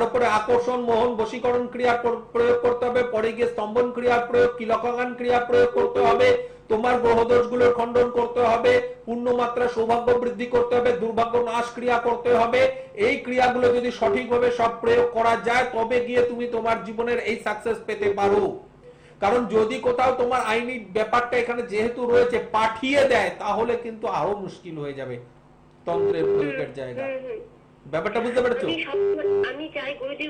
উপরে আকর্ষণ মোহন বশীকরণ ক্রিয়া প্রয়োগ করতে হবে, পরে গিয়ে স্তম্ভন ক্রিয়ার প্রয়োগ, কিলকাগান ক্রিয়া প্রয়োগ করতে হবে, তোমার গ্রহদোষ গুলোর খণ্ডন করতে হবে, পূর্ণমাত্রা সৌভাগ্য বৃদ্ধি করতে হবে, দুর্ভাগ্য নাশ ক্রিয়া করতে হবে। এই ক্রিয়াগুলো যদি সঠিকভাবে সব প্রয়োগ করা যায় তবে গিয়ে তুমি তোমার জীবনের এই সাকসেস পেতে পারো। কারণ যদি কোথাও তোমার আইনি ব্যাপারটা এখানে যেহেতু রয়েছে পাঠিয়ে দেয় তাহলে কিন্তু আরো মুশকিল হয়ে যাবে তন্ত্রের প্রয়োগের জায়গা। ব্যাপারটা বুঝতে পারছো? আমি চাই গুরুজি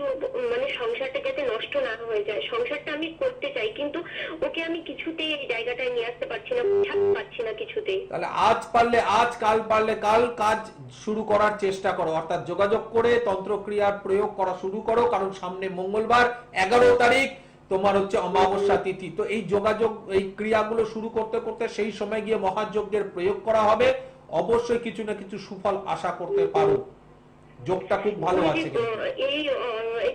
মানে সংসারটা যাতে নষ্ট না হয়ে যায়, সংসারটা আমি করতে চাই, কিন্তু ওকে আমি কিছুতেই এই জায়গাটায় নিয়ে আসতে পারছি না, পারছি না কিছুতেই। তাহলে আজ পারলে আজ, কাল পারলে কাল কাজ শুরু করার চেষ্টা করো, অর্থাৎ যোগাযোগ করে তন্ত্রক্রিয়ার প্রয়োগ করা শুরু করো। কারণ সামনে মঙ্গলবার 11 তারিখ তোমার হচ্ছে অমাবস্যা তিথি, তো এই যোগাযোগ এই ক্রিয়াগুলো শুরু করতে করতে সেই সময় গিয়ে মহাযজ্ঞের প্রয়োগ করা হবে। অবশ্যই কিছু না কিছু সুফল আশা করতে পারো, যোগটা খুব ভালো আছে। এই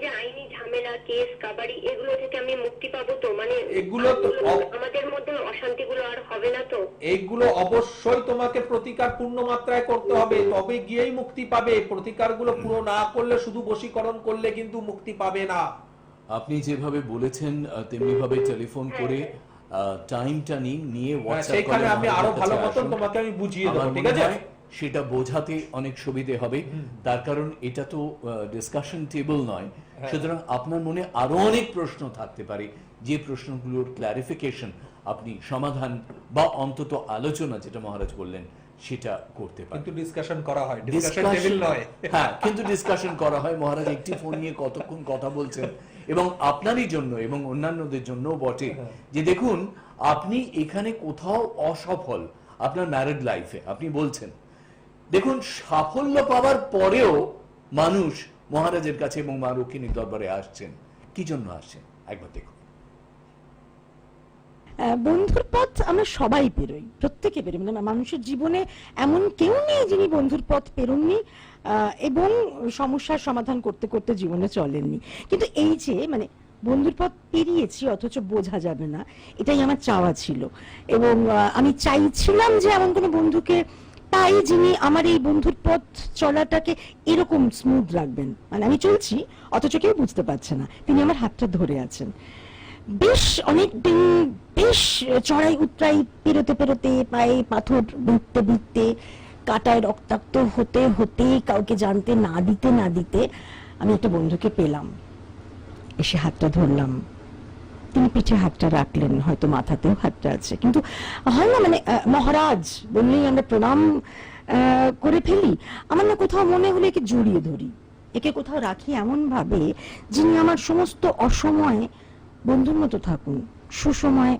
যে আইনি ঝামেলা, কেস কাবাড়ি এগুলো থেকে আমি মুক্তি পাবো তো? মানে এগুলো তো আমাদের মধ্যে অশান্তিগুলো আর হবে না তো? এইগুলো অবশ্যই তোমাকে প্রতিকার পূর্ণ মাত্রায় করতে হবে, তবে গিয়েই মুক্তি পাবে। প্রতিকারগুলো পুরো না করলে, শুধু বশীকরণ করলে কিন্তু মুক্তি পাবে না। আপনি যেভাবে বলেছেন তেমনি ভাবে টেলিফোন করে টাইমটা নিয়ে হোয়াটসঅ্যাপ সেখানে আমি আরো ভালো মতন তোমাকে আমি বুঝিয়ে দেব, ঠিক আছে? সেটা বোঝাতে অনেক সুবিধে হবে, তার কারণ এটা তো ডিসকাশন টেবল নয়। সুতরাং আপনার মনে আরো অনেক প্রশ্ন থাকতে পারে, যে প্রশ্নগুলোর ক্লারিফিকেশন আপনি সমাধান বা অন্তত আলোচনা, যেটা মহারাজ বললেন, সেটা করতে পারেন। কিন্তু ডিসকাশন করা হয়, ডিসকাশন টেবিল নয়। হ্যাঁ, কিন্তু ডিসকাশন করা হয়। মহারাজ একটি ফোন নিয়ে কতক্ষণ কথা বলছেন, এবং আপনারই জন্য এবং অন্যান্যদের জন্যও বটে যে দেখুন আপনি এখানে কোথাও অসফল আপনার ম্যারিড লাইফে, আপনি বলছেন দেখুন সাফল্য পাওয়ার পরেও মানুষ মহারাজের কাছে এবং মা রক্ষিণীর দরবারে আসছেন, কি জন্য আসছেন একবার দেখুন। বন্ধুর পথ আমরা সবাই পেরোই, প্রত্যেকে পেরোই, মানে মানুষের জীবনে এমন কেউ নেই যিনি বন্ধুর পথ পেরোননি এবং সমস্যার সমাধান করতে করতে জীবনে চলেননি। কিন্তু এই যে মানে বন্ধুর পথ পেরিয়েছি অথচ বোঝা যাবে না, এটাই আমার চাওয়া ছিল। এবং আমি চাইছিলাম যে এমন কোনো বন্ধুকে পাই যিনি আমার এই বন্ধুর পথ চলাটাকে এরকম স্মুথ রাখবেন, মানে আমি চলছি অথচ কেউ বুঝতে পারছে না, তিনি আমার হাতটা ধরে আছেন। বেশ অনেক দিন বেশ চড়াই উতরাই পেরোতে পেরোতে, পায়ে পাথর বিঁধতে বিঁধতে, কাটায় রক্তাক্ত হতে হতে, কাউকে জানতে না দিতে আমি একটা বন্ধুকে পেলাম, এসে হাতটা ধরলাম, তিনি পিঠে হাতটা রাখলেন, হয়তো মাথাতেও হাতটা আছে, কিন্তু হয় না মানে মহারাজ বললেই আমরা প্রণাম করে ফেলি। আমার না কোথাও মনে হলে একে জড়িয়ে ধরি, একে কোথাও রাখি এমন ভাবে যিনি আমার সমস্ত অসময়ে বন্ধুর মতো থাকুন, সুসময়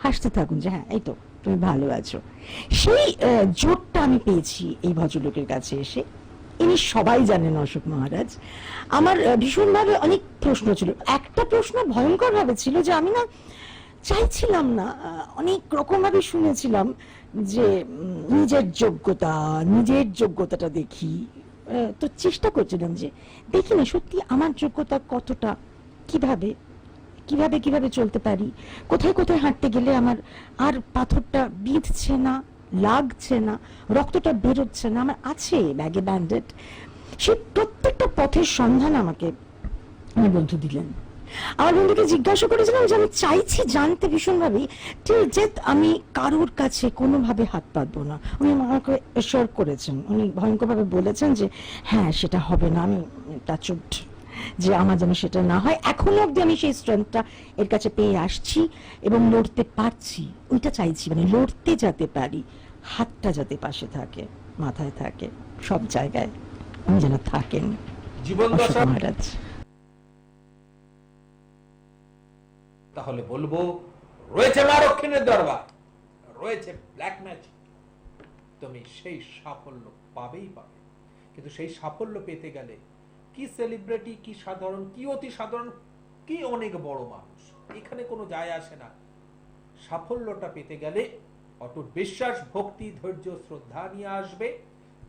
হাসতে থাকুন যে হ্যাঁ এই তো তুমি ভালো আছো। সেই জোরটা আমি পেয়েছি এই ভদ্রলোকের কাছে এসে। ইনি সবাই জানেন অশোক মহারাজ। আমার ভীষণভাবে অনেক প্রশ্ন ছিল, একটা প্রশ্ন ভয়ঙ্কর ভাবে ছিল যে আমি না চাইছিলাম না, অনেক রকম ভাবে শুনেছিলাম যে নিজের যোগ্যতাটা দেখি, তো চেষ্টা করছিলাম যে দেখি না সত্যি আমার যোগ্যতা কতটা, কিভাবে কিভাবে কিভাবে চলতে পারি, কোথায় কোথায় হাঁটতে গেলে আমার আর পাথরটা বিঁধছে না, লাগছে না, রক্তটা বেরোচ্ছে না, আমার আছে ব্যাগে ব্যান্ডেড। সেই প্রত্যেকটা পথের সন্ধান আমাকে আমার বন্ধু দিলেন। আমার বন্ধুকে জিজ্ঞাসা করেছিলাম যে আমি চাইছি জানতে ভীষণভাবেই, ঠিক যে আমি কারোর কাছে কোনোভাবে হাত পাতবো না। উনি আমাকে এশিওর করেছেন, উনি ভয়ঙ্করভাবে বলেছেন যে হ্যাঁ সেটা হবে না, আমি টাচউড যে আমার যেন সেটা না হয়। এখনো অব্দি আমি সেই স্ট্রেংথটা এর কাছে পেয়ে আসছি এবং লড়তে পারছি, ওইটা চাইছি, মানে লড়তে যেতে পারি, হাতটা যাতে পাশে থাকে, মাথায় থাকে, সব জায়গায় উনি যেন থাকেন জীবন দশা। মহারাজ তাহলে বলবো রয়েছে মা রক্ষিণীর দরবার, রয়েছে ব্ল্যাক ম্যাজিক, তুমি সেই সাফল্য পাবেই পাবে। কিন্তু সেই সাফল্য পেতে গেলে কি সেলিব্রিটি, কি সাধারণ, কি অতি সাধারণ, কি অনেক বড় মানুষ, এখানে কোনো যায় আসে না। সাফল্যটা পেতে গেলে অটুট বিশ্বাস, ভক্তি, ধৈর্য, শ্রদ্ধা নিয়ে আসবে,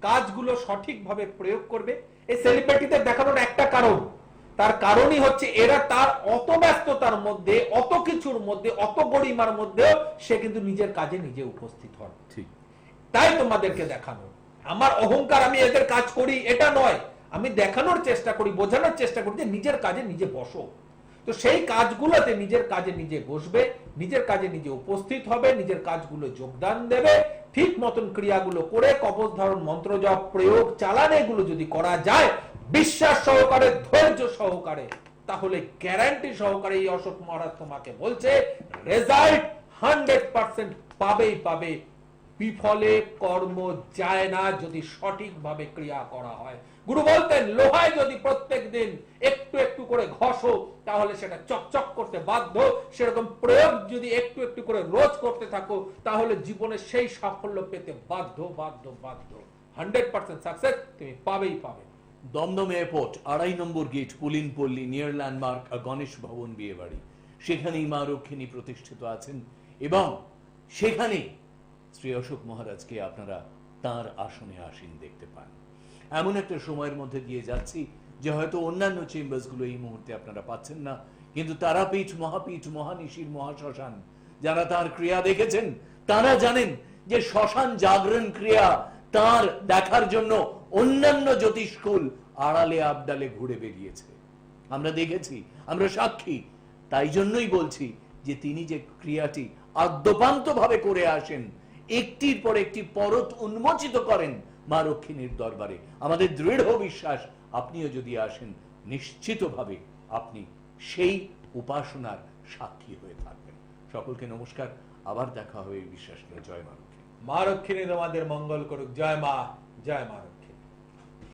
কাজগুলো সঠিকভাবে প্রয়োগ করবে। এই সেলিব্রিটিদের দেখানোর একটা কারণ, তার কারণই হচ্ছে এরা তার অত ব্যস্ততার মধ্যে, অত কিছুর মধ্যে, অত গরিমার মধ্যেও সে কিন্তু নিজের কাজে নিজে উপস্থিত হয়। ঠিক তাই তোমাদেরকে দেখানো। আমার অহংকার আমি এদের কাজ করি এটা নয়, আমি দেখানোর চেষ্টা করি, বোঝানোর চেষ্টা করি যে নিজের কাজে নিজে বসো। তো সেই কাজগুলোতে নিজের কাজে নিজে বসবে, নিজের কাজে নিজে উপস্থিত হবে, নিজের কাজগুলো যোগদান দেবে, ঠিক মতন ক্রিয়াগুলো করে কবচ ধারণ, মন্ত্র জপ, প্রয়োগ, চালান এগুলো যদি করা যায় বিশ্বাস সহকারে, ধৈর্য সহকারে, তাহলে গ্যারান্টি সহকারে এই অশোক মহারাজ তোমাকে বলছে রেজাল্ট 100% পাবেই পাবে। বিফলে কর্ম যায় না যদি সঠিকভাবে ক্রিয়া করা হয়। গুরু বলতেন লোহায় যদি প্রত্যেক দিন একটু একটু করে ঘষো তাহলে সেটা চকচক করতে বাধ্য, সেরকম প্রয়োগ যদি একটু একটু করে রোজ করতে থাকো তাহলে জীবনে সেই সাফল্য পেতে বাধ্য বাধ্য বাধ্য। 100% সাকসেস তুমি পাবেই পাবে। দমদম এয়ারপোর্ট 2.5 নম্বর গেট, পুলিন পল্লী, নিয়ার ল্যান্ডমার্ক গণেশ ভবন বিয়ে বাড়ি, সেখানেই মা রক্ষিণী প্রতিষ্ঠিত আছেন এবং সেখানে শ্রী অশোক মহারাজকে আপনারা তার আসনে আসীন দেখতে পান। এমন একটা সময়ের মধ্যে দিয়ে যাচ্ছি যে হয়তো অন্যান্য চেম্বার্স গুলো এই মুহূর্তে আপনারা পাচ্ছেন না, কিন্তু তারাপীঠ, মহাপীঠ, মহানিশির মহাশ্মশান যারা তার ক্রিয়া দেখেছেন তারা জানেন যে শ্মশান জাগরণ ক্রিয়া তার দেখার জন্য অন্যান্য জ্যোতিষকুল আড়ালে আবডালে ঘুরে বেরিয়েছে। আমরা দেখেছি, আমরা সাক্ষী। তাই জন্যই বলছি যে তিনি যে ক্রিয়াটি আদ্যপান্ত ভাবে করে আসেন, একটির পর একটি পরত উন্মোচিত করেন মা রক্ষিণীর দরবারে, আমাদের দৃঢ় বিশ্বাস আপনিও যদি আসেন নিশ্চিতভাবে আপনি সেই উপাসনার সাক্ষী হয়ে থাকবেন। সকলকে নমস্কার, আবার দেখা হবে এই বিশ্বাস নিয়ে। জয় মা রক্ষিণী। মা রক্ষিণী তোমাদের মঙ্গল করুক। জয় মা, জয় মা।